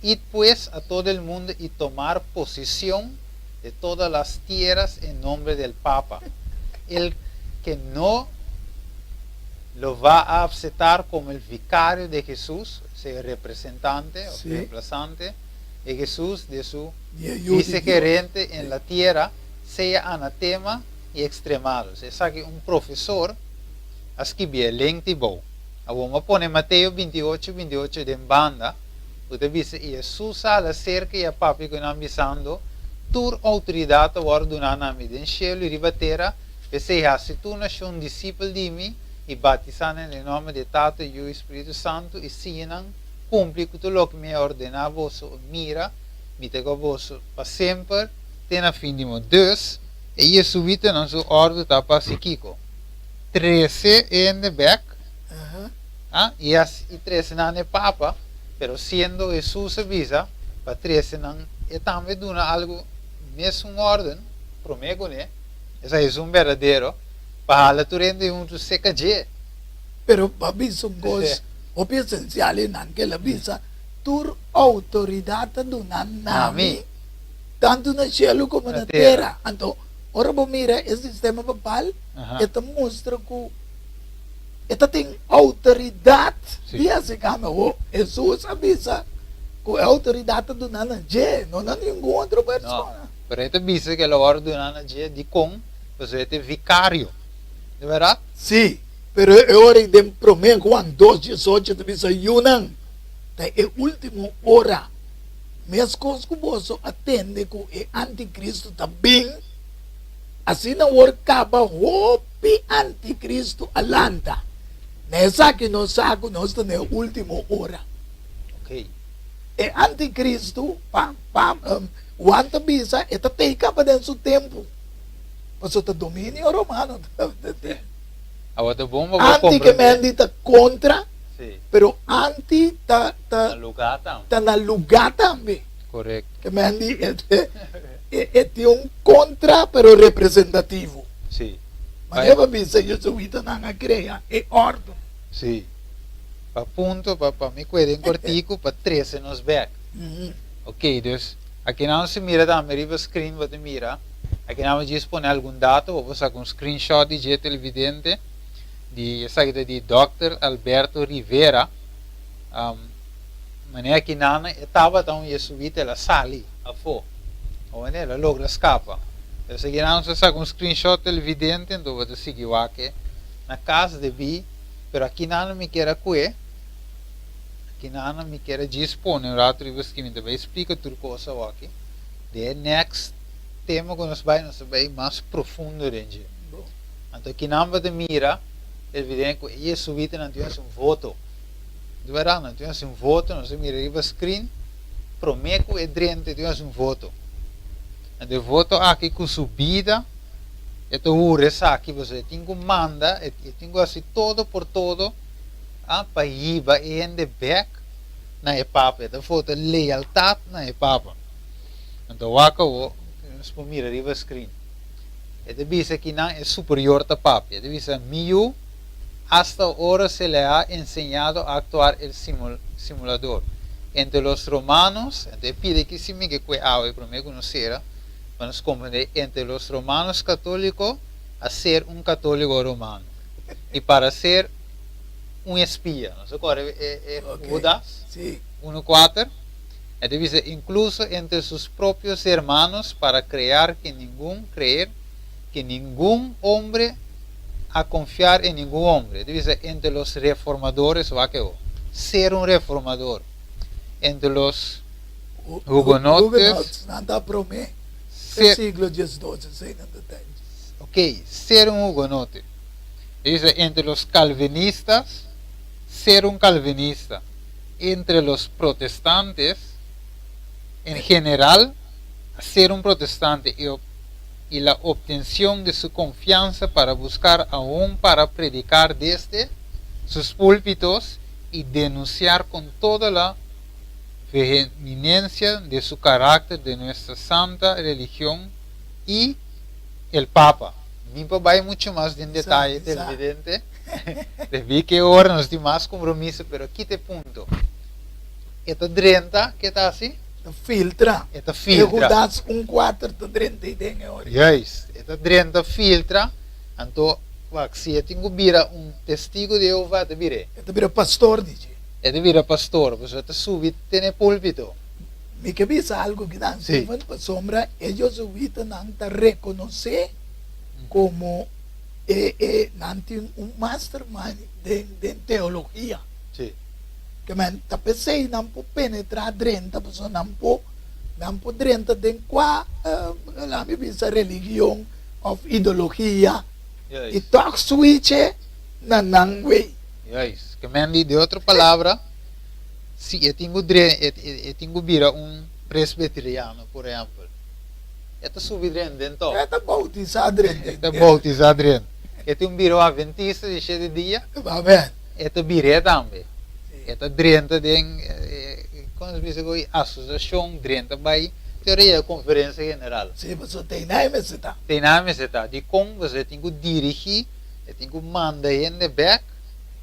[SPEAKER 1] ir pues a todo el mundo y tomar posesión de todas las tierras en nombre del Papa. El que no lo va a aceptar como el vicario de Jesús, sea representante
[SPEAKER 2] Sí.
[SPEAKER 1] o reemplazante de Jesús, de su
[SPEAKER 2] Y ayuda
[SPEAKER 1] vicegerente en la tierra, sea anatema y extremado. Es que un profesor, escribe lente bo. Vamos a poner Mateo 28 de banda. Você dice, Jesus sala cerca e a papi que não bisando, tur autoridade ordunando a mim den cielo e ribatera, e se se tu nasce discípulo de mim e batizando em nome de Tato e o Espírito Santo e sinam cumpre tudo o que me ordenava, mira, me tego vos para sempre, tem a fim de mo. Dus, E jesuita não sou ordem tá para Kiko. 13 em the back, e 13 não é papa, pero sendo Jesus avisa, para 13 não é também duna algo mesmo ordem, promego né? Essa é um verdadeiro, para a turende um tu seca je.
[SPEAKER 2] Pero babisong gos, opi esensyali nan ke labisa, tur autoridade do nami, tanto na cielo como na terra. Então, ora bom mira, esse sistema papal, esta mostra que esta tem autoridade. E assim como Jesus avisa que a autoridade do nana je, não há nenhuma outra pessoa.
[SPEAKER 1] Pero esta avisa que a ordem do nana je de com, você é vicário, de verdade?
[SPEAKER 2] Sim. Pero agora em Promego Juan 2:18 diz yunang, é a última hora. Mas coisas que você atende com o anticristo também, assim não acaba o anticristo alanta. Nessa que nós sabemos nós estamos na última hora.
[SPEAKER 1] Ok.
[SPEAKER 2] E anticristo, o antabisa, está teicando dentro do tempo. Mas o domínio romano.
[SPEAKER 1] Agora bom,
[SPEAKER 2] Anti que me está contra, pero anti está na lugar também.
[SPEAKER 1] Correto.
[SPEAKER 2] Que me é um contra, pero representativo.
[SPEAKER 1] Sim.
[SPEAKER 2] Mas eu penso que isso não é creia, é ordem.
[SPEAKER 1] Sim. Para ponto, para me cuidar em cortico, para 13 nos back. Ok, dus, aqui não se mira também, riba screen, você mira. Aqui não dispone algum dado, ou você com screenshot de televidente. De Dr. Alberto Rivera, maneira que nana estava tão jesuíta ela sali a fo, ou ela logra escapa. Eu segui não se com screenshot televidente, então vou seguir aqui na casa de vi, pero aqui nana me quer aqui, aqui nana me quer dispor, o rato de você que me também explica tudo coisa aqui. The next tema que nós vai mais profundo dentro. Então aqui nana de mira evidente que jesuíta não tinha um voto. De verdade, não tinha um voto, não se mira riba screen, prometo e drente tinha um voto. E o voto aqui com subida, e tu ures aqui, você tem que mandar, e tem que assim todo por todo, para ir em the back na epapa. E foto lealtade na epapa. Então, aqui nós podemos mirar riba screen. E diz que não é superior a papa. E diz miu hasta ahora se le ha enseñado a actuar el simulador. Entre los romanos, pide que se me que agua para me conocer, vamos comprender, entre los romanos católicos, a ser un católico romano. Y para ser un espía, ¿no se acuerda? Judas, 1:4, dice, incluso entre sus propios hermanos, para creer que ningún hombre a confiar en ningún hombre. Dice, entre los reformadores, ser un reformador. Entre los hugonotes,
[SPEAKER 2] siglo XII,
[SPEAKER 1] ok, ser un hugonote. Dice, entre los calvinistas, ser un calvinista. Entre los protestantes, en general, ser un protestante y la obtención de su confianza para buscar aún para predicar desde sus púlpitos y denunciar con toda la vehemencia de su carácter de nuestra santa religión y el Papa. Mi papá hay mucho más en detalle, evidente. Vi que ahora nos di más compromiso, pero aquí te punto. Esta 30, ¿qué está así?
[SPEAKER 2] Filtra.
[SPEAKER 1] Esta filtra.
[SPEAKER 2] Judas 1:4 to 30 tem agora.
[SPEAKER 1] Yes, esta 30 filtra. Então, se eu tenho vira testigo de Jeová, te vire.
[SPEAKER 2] Esta vira pastor, dice.
[SPEAKER 1] Te vira pastor, você te sube tem púlpito.
[SPEAKER 2] Me que visa algo que dan Steven para sombra, ellos subitan a reconocer como un mastermind de teología.
[SPEAKER 1] Sí.
[SPEAKER 2] Que man tapesei não po penetrar dentro, pessoa não po dentro de qua lá me bisa religião of ideologia e talk switch na nangway.
[SPEAKER 1] Yes, que man de outra palavra, se eu tenho vira presbiteriano, por exemplo, Ito subidren dentro.
[SPEAKER 2] Esta bautizado
[SPEAKER 1] Ito bautizadren. Ito yung biro adventista di siya di dia.
[SPEAKER 2] Amen.
[SPEAKER 1] Ito bire tambe. Ito drenta din, como se diz agora, associação drenta by teoria conferência general.
[SPEAKER 2] Se você tem nada, mas está.
[SPEAKER 1] Tem nome se tá, de como você tem que dirigir, tem que mandar gente back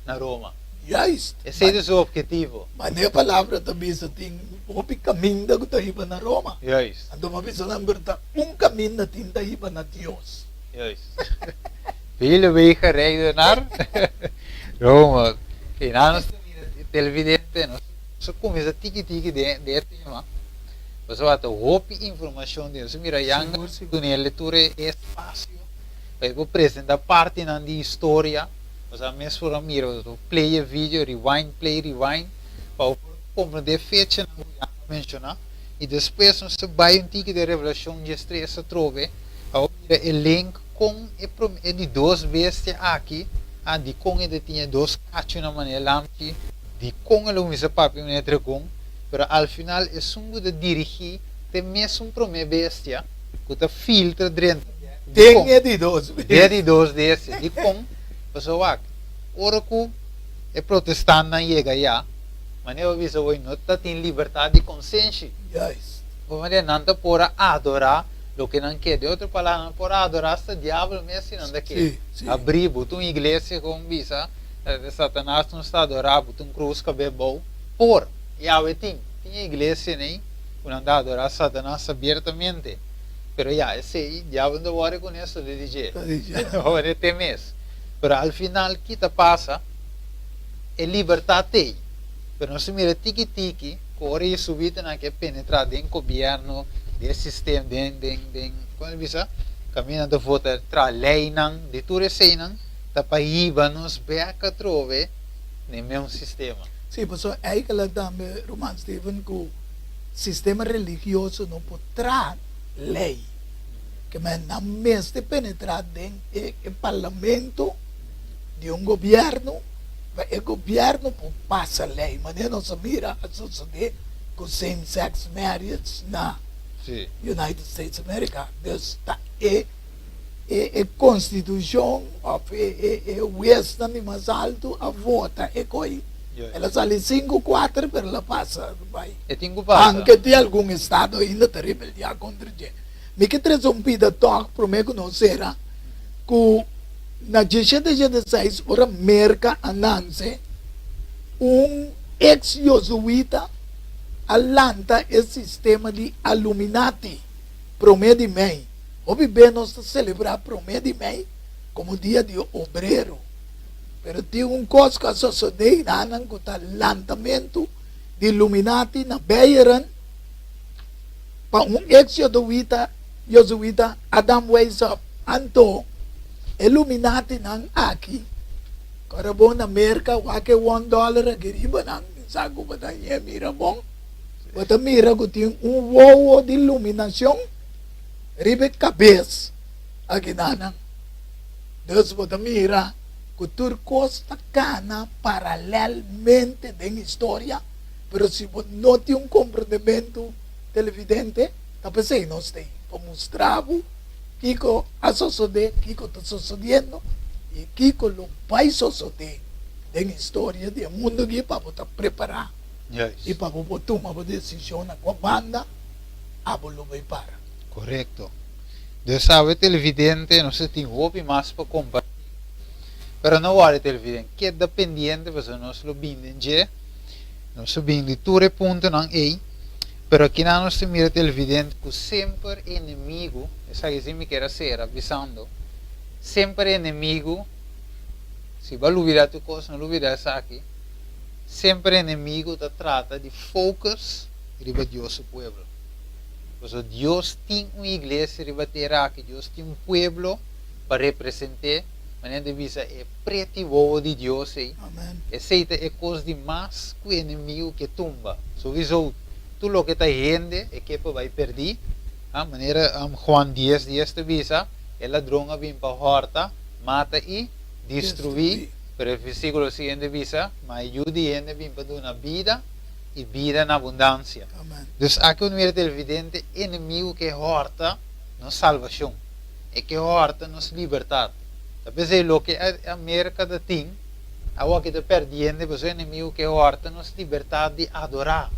[SPEAKER 1] na Roma.
[SPEAKER 2] Juist.
[SPEAKER 1] Esse é o objetivo.
[SPEAKER 2] Mas nem a palavra também se tem um caminho da que iba na Roma.
[SPEAKER 1] Yes.
[SPEAKER 2] Ando mabisa lang berta caminho na tinta iba na Dios.
[SPEAKER 1] Yes. Vele wegen rijden naar Roma. En dan is het televidente, so começa tiki-tiki de tema. Você vai ter hope informação de você mira yang do leitura espaço. Aí vou apresentar parte na de história. Você mesmo for mira, play a vídeo, rewind, play, rewind, para compreender fecha na mencionar. E depois nós vai tiki de revelação de estresse trove. Aí mira o link com e de duas bestias aqui. De com ele tinha dois cachos na maneira lampi. De com ele usa papel na com. Pero al final é um de dirigir te mesmo para uma bestia que te filtra dentro.
[SPEAKER 2] Tem é de dois.
[SPEAKER 1] De dois desse. De com, pessoal, ora que é protestante não chega já, mas eu aviso hoje não tem liberdade de consciência.
[SPEAKER 2] Juist.
[SPEAKER 1] Como é não por adorar o que não quer. De outra palavra, não por adorar o diabo mesmo não quer. Abrir, botar uma igreja com visa, Satanás não está adorando, botar cruz cabelo por Yahweh tinha igreja nem quando adorar Satanás abertamente. Pero ya, esse diabo não vai com isso de dizer. Agora tem mês. Pero al final, que te passa é liberdade. Pero não se mira tiki-tiki, corre e subir na que penetrar dentro do governo, do sistema, como é que caminho de votar, tra lei não, de tudo isso não, tá para ir nos beca trove no mesmo sistema.
[SPEAKER 2] Sim, pessoal, é que lá também, Roman Steven, que o sistema religioso não pode trazer lei. Que não mesmo penetrar dentro do parlamento de governo, o governo pode passar lei, mas não se mira a sociedade com same-sex marriage na United States of America. Dus dat a Constituição, o Western mais alto, a vota, ela sale 5-4 per la passa, vai. Anche di alcun estado ainda está rebeldia contra ele. Me que traz pida toque para mim que não será que na 16 ora merca ananse ex-jesuíta alanta o sistema de Illuminati para de mim. Hoje bem nós celebrar para de mim como dia de obreiro. Pero tinha coisa que a sociedade não com o lançamento de Illuminati na Bayern para ex-jesuíta Adam Weishaupt anto Illuminati não aqui para bom na América o que $1 a geriba não sabe como tá é mira bom bota mira que tem voo de iluminação ribe cabeça aqui não dus bota mira que turcos está cana paralelamente da história, pero se não tem comportamento televidente, está pensando nós tem para mostrar o que a sociedade, o que está sucedendo e o que o pai suceder da história do mundo que para botar preparar e para botar tomar uma decisão com a banda, a bolo vai para.
[SPEAKER 1] Correto. Deus sabe televidente, não se tem roupa mais para compartilhar. Pero não vale televidente, que é dependente, você não se lo binden je, não se binde tudo ponto não é, pero aqui não se mira televidente que sempre inimigo, essa que me quer ser avisando, sempre inimigo, se vai olvidar tu coisa, não olvidar essa aqui, sempre inimigo te trata de focus riba Deus o pueblo. Porque Deus tem uma igreja riba terra aqui, Deus tem pueblo para representar. Mas de visa é pretivo de Deus aí. Aceita é coisa de mais que o inimigo que tumba. So visou tudo o que está rende é que vai perder. A maneira Juan 10 de visa, é ladrão a vir para a horta, mata e destruir. Pero o versículo seguinte visa, mas ajuda a vir para dar vida e vida na abundância. Dus aqui o número evidente inimigo que horta nossa salvação. É que horta nos libertar. Talvez é o que a América da tem, a que está perdendo, mas o inimigo que horta nos libertar de adorar.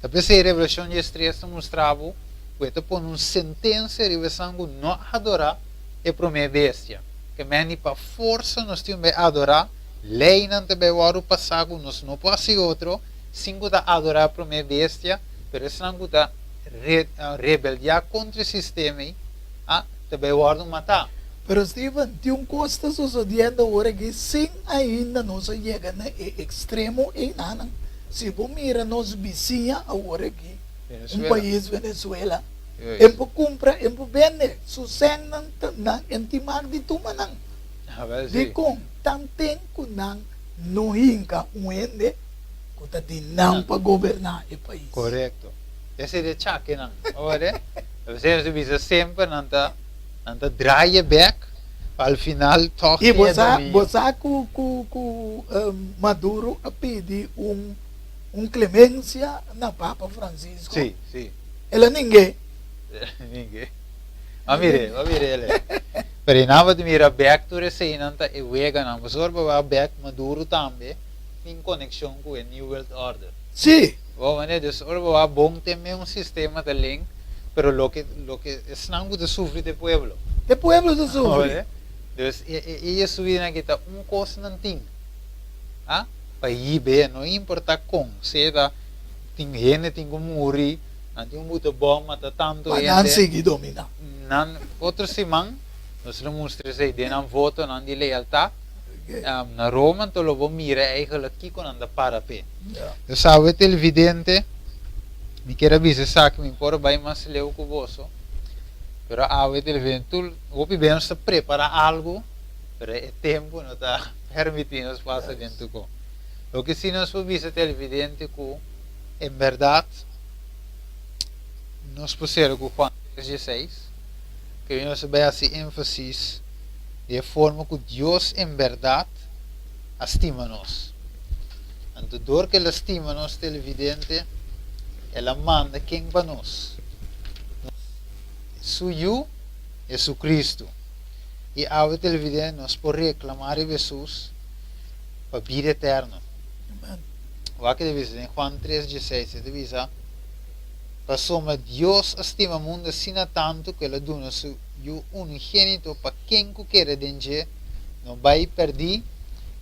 [SPEAKER 1] Talvez a Revelação de 3 mostrava que está por uma sentença de não adorar e para minha bestia. Que meni para força nós temos que adorar, lei não te vai o passado, nós não pode ser outro, sem adorar para minha bestia, mas se não está rebeldia contra o sistema, te vai matar.
[SPEAKER 2] Pero Steven, tem costa sucedendo agora que sem ainda nós chega no extremo e nada. Se você mira nos vizinhos agora aqui, país Venezuela, empo compra, empo vende, sucenan tanang entimag di tumanang. Di kong tanten kunang nuhinka uende kuta dinang pagobernar e país.
[SPEAKER 1] Correto. Esse é de chaque não. Ora, você visa sempre nanta draai back, al final toch.
[SPEAKER 2] E você ku Maduro a pedir clemência na Papa Francisco.
[SPEAKER 1] Sim, sim.
[SPEAKER 2] Ela ninguém.
[SPEAKER 1] Ninguém. Mas mire ele. Pero nada de mira back to recém nanta e wega não. Mas orba back Maduro também em conexão com a New World Order.
[SPEAKER 2] Sim.
[SPEAKER 1] Né? Dus orba bom tem sistema de link, pero lo que es não de sufrir de pueblo.
[SPEAKER 2] De pueblo do sufre.
[SPEAKER 1] Dus e subir na kita coisa não tem. Para ir bem, não importa como, se tem gente tem como morrer, não tem muito bom, mas tanto
[SPEAKER 2] gente. Não seguir dominar.
[SPEAKER 1] Outro simão, nós não mostramos aí, não voto, não de lealtade. Na Roma, então eu vou mirar eigenlijk aqui quando anda para pé. Eu sabe televidente, me quero avisar que me importa bem mais leu com você. Pero a televidente, tu ouve bem se preparar algo, pero é tempo não está permitindo nos fazer dentro com. O que se nós visa televidente que em verdade nós pusemos com Juan 3:16, que nós vai assim ênfase de forma que Deus em verdade estima-nos. Então, dor que Ele estima-nos, televidente, Ela manda quem para nós. Suyo é su Cristo. E ao televidente, nós podemos reclamar a Jesus para a vida eterna. O que diz em Juan 3:16, diz: "Passou Deus estima o mundo assim tanto que Ele deu seu unigênito para quem quer dengue, não vai perder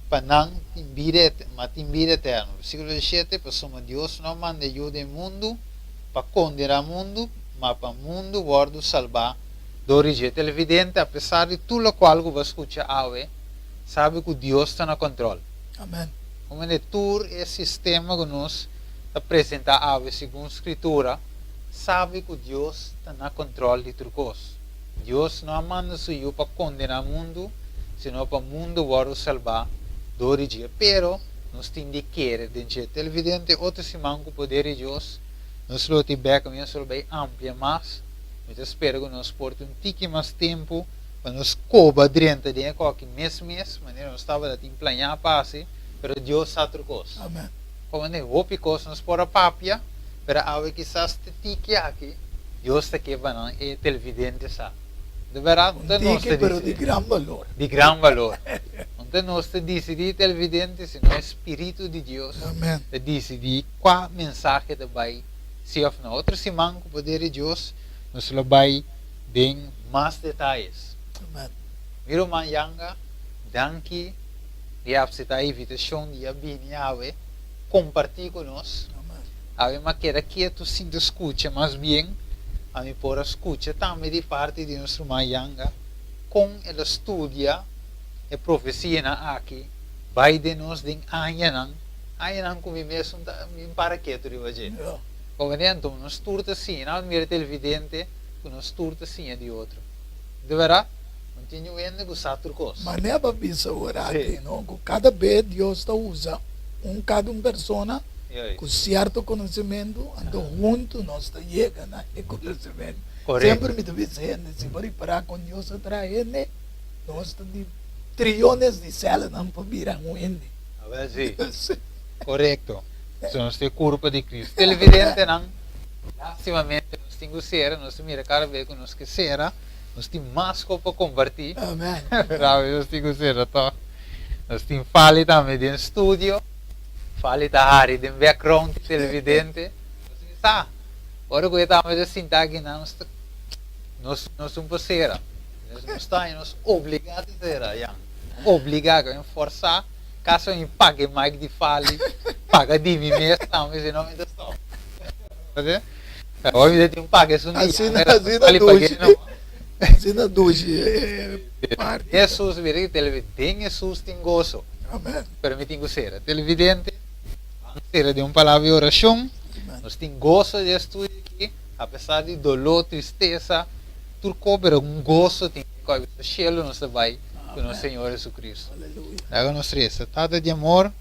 [SPEAKER 1] para não ter vida eterna." Versículo 17, passou Deus não manda ajuda ao mundo para condenar o mundo, mas para o mundo guarda salvar do origem. Televidente, apesar de tudo o qual você escuta, sabe que Deus está no controle.
[SPEAKER 2] Amém.
[SPEAKER 1] Como é todo esse sistema que nós apresentamos segundo a Escritura, sabe que Deus está no controle de tudo coisa. Deus não manda o Senhor para condenar o mundo, senão para o mundo guarda salvar do origem. Pero nós temos de querer, de televidente, outro semana com o poder de Deus, nós lo tiver que nós vai amplia mais. Eu espero que nós porte tique mais tempo para nós cobrar dentro de qualquer mês, maneira nós estava a planear passe, pero Deus sabe coisa.
[SPEAKER 2] Amém.
[SPEAKER 1] Como é que coisa nós por a papia, pero ao que estás tique aqui, Deus está que vai não é televidente sabe. De verdade,
[SPEAKER 2] não tique, pero de grande valor.
[SPEAKER 1] De grande valor. Então nós te decidir televidente, se não é Espírito de Deus,
[SPEAKER 2] Amém.
[SPEAKER 1] Te decidir qual mensagem te vai se ou não. Outra semana com o poder de Deus, nós vai bem mais detalhes.
[SPEAKER 2] Amém.
[SPEAKER 1] Miro manhanga, danke, e a invitação de abrir compartilhar conosco.
[SPEAKER 2] Amém.
[SPEAKER 1] A mim quero que tu sinta escuta, mas bem, a mim por escuta também de parte de nosso manhanga, com ele estudia a profecia aqui, vai de nós de anhanan como mesmo para que tu rivaje. Como então nós turta sim, não mira televidente, que nós turta sim de outro. De verdade, continuando com outras coisas.
[SPEAKER 2] Mas não é para pensar orar, não? Cada vez Deus está usando cada pessoa com certo conhecimento, então junto nós está chegando a conhecimento. Sempre me dizendo, se for parar com Deus atrás, nós está de trilhões de células não para virar um ende.
[SPEAKER 1] Correto. Nós temos culpa de Cristo. Televidente não, lastimamente nós temos ser, nós mira cada vez que nós que será, nós temos mais para convertir.
[SPEAKER 2] Amen.
[SPEAKER 1] Nós temos ser, tá? Nós temos fale também de estúdio, fale da área de background televidente. Tá? Agora que eu estava assim, tá aqui nós somos ser, nós estamos obrigados a ser, já, obrigados a forçar, caso eu pague mais de fale, paga de mim mesmo, também se não me dá só. Hoje eu tenho pago isso
[SPEAKER 2] Assim na duche.
[SPEAKER 1] Jesus vira televidente, Jesus tem gozo.
[SPEAKER 2] Amen.
[SPEAKER 1] Permitindo ser televidente, ser de uma palavra de oração, nós temos gozo de estudar aqui, apesar de dolor, tristeza, tudo cobre um gozo, tem que cobre o cielo, nós vai com o Senhor Jesus Cristo.
[SPEAKER 2] Aleluia.
[SPEAKER 1] Agora nós resta, tata de amor,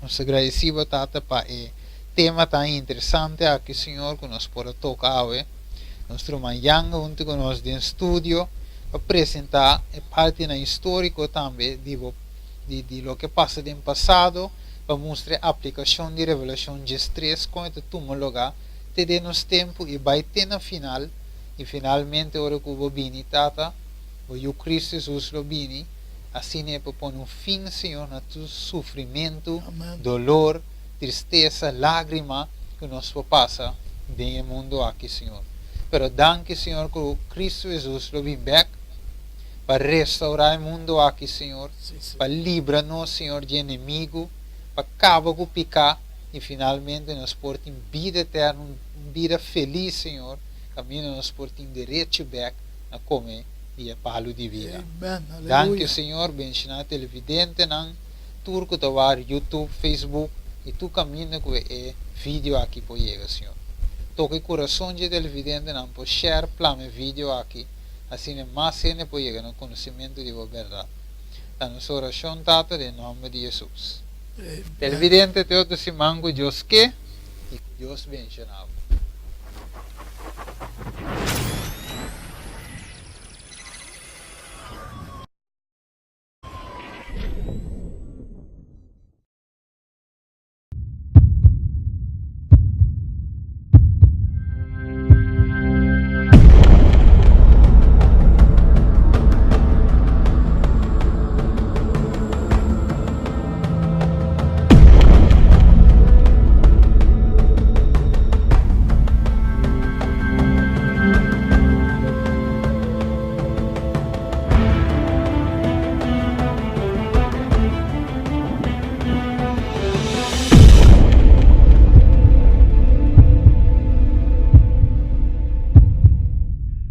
[SPEAKER 1] nós agradecemos tata para o tema tão interessante aqui, Senhor, que nós podemos tocar, nós estamos junto com nós em estúdio, para apresentar a parte na histórico também de lo que passa no passado, para mostrar a aplicação de revelação de 3 quando toma lugar, te dê nos tempo e vai ter na final, e finalmente ora que o bini tata, o Cristo Jesus lo bini, assim é para pôr um fim, Senhor, na tu sofrimento,
[SPEAKER 2] Amen.
[SPEAKER 1] dolor, tristeza, lágrima que nós passa no mundo aqui, Senhor. Pero danke, Senhor, que o Cristo Jesus lo bem back para restaurar o mundo aqui, Senhor,
[SPEAKER 2] Sim, sim.
[SPEAKER 1] para livrar-nos, Senhor, de inimigo, para acabar com o pecado e finalmente nos portar em vida eterna, vida feliz, Senhor, caminho nos portar em direito back a comer e a palo de vida.
[SPEAKER 2] Amen.
[SPEAKER 1] Danke,
[SPEAKER 2] Aleluia.
[SPEAKER 1] Senhor, bendicionar televidente, não, turco, tovar, YouTube, Facebook, e tu caminho com o vídeo aqui por chegar, Senhor. Toque o coração de televidente, não, por share, plame vídeo aqui, assim é mais gente por chegar no conhecimento de a verdade. A nossa oração, Tata, em nome de Jesus.
[SPEAKER 2] Amen.
[SPEAKER 1] Televidente, te se mango, Deus que, e Deus bendicionava.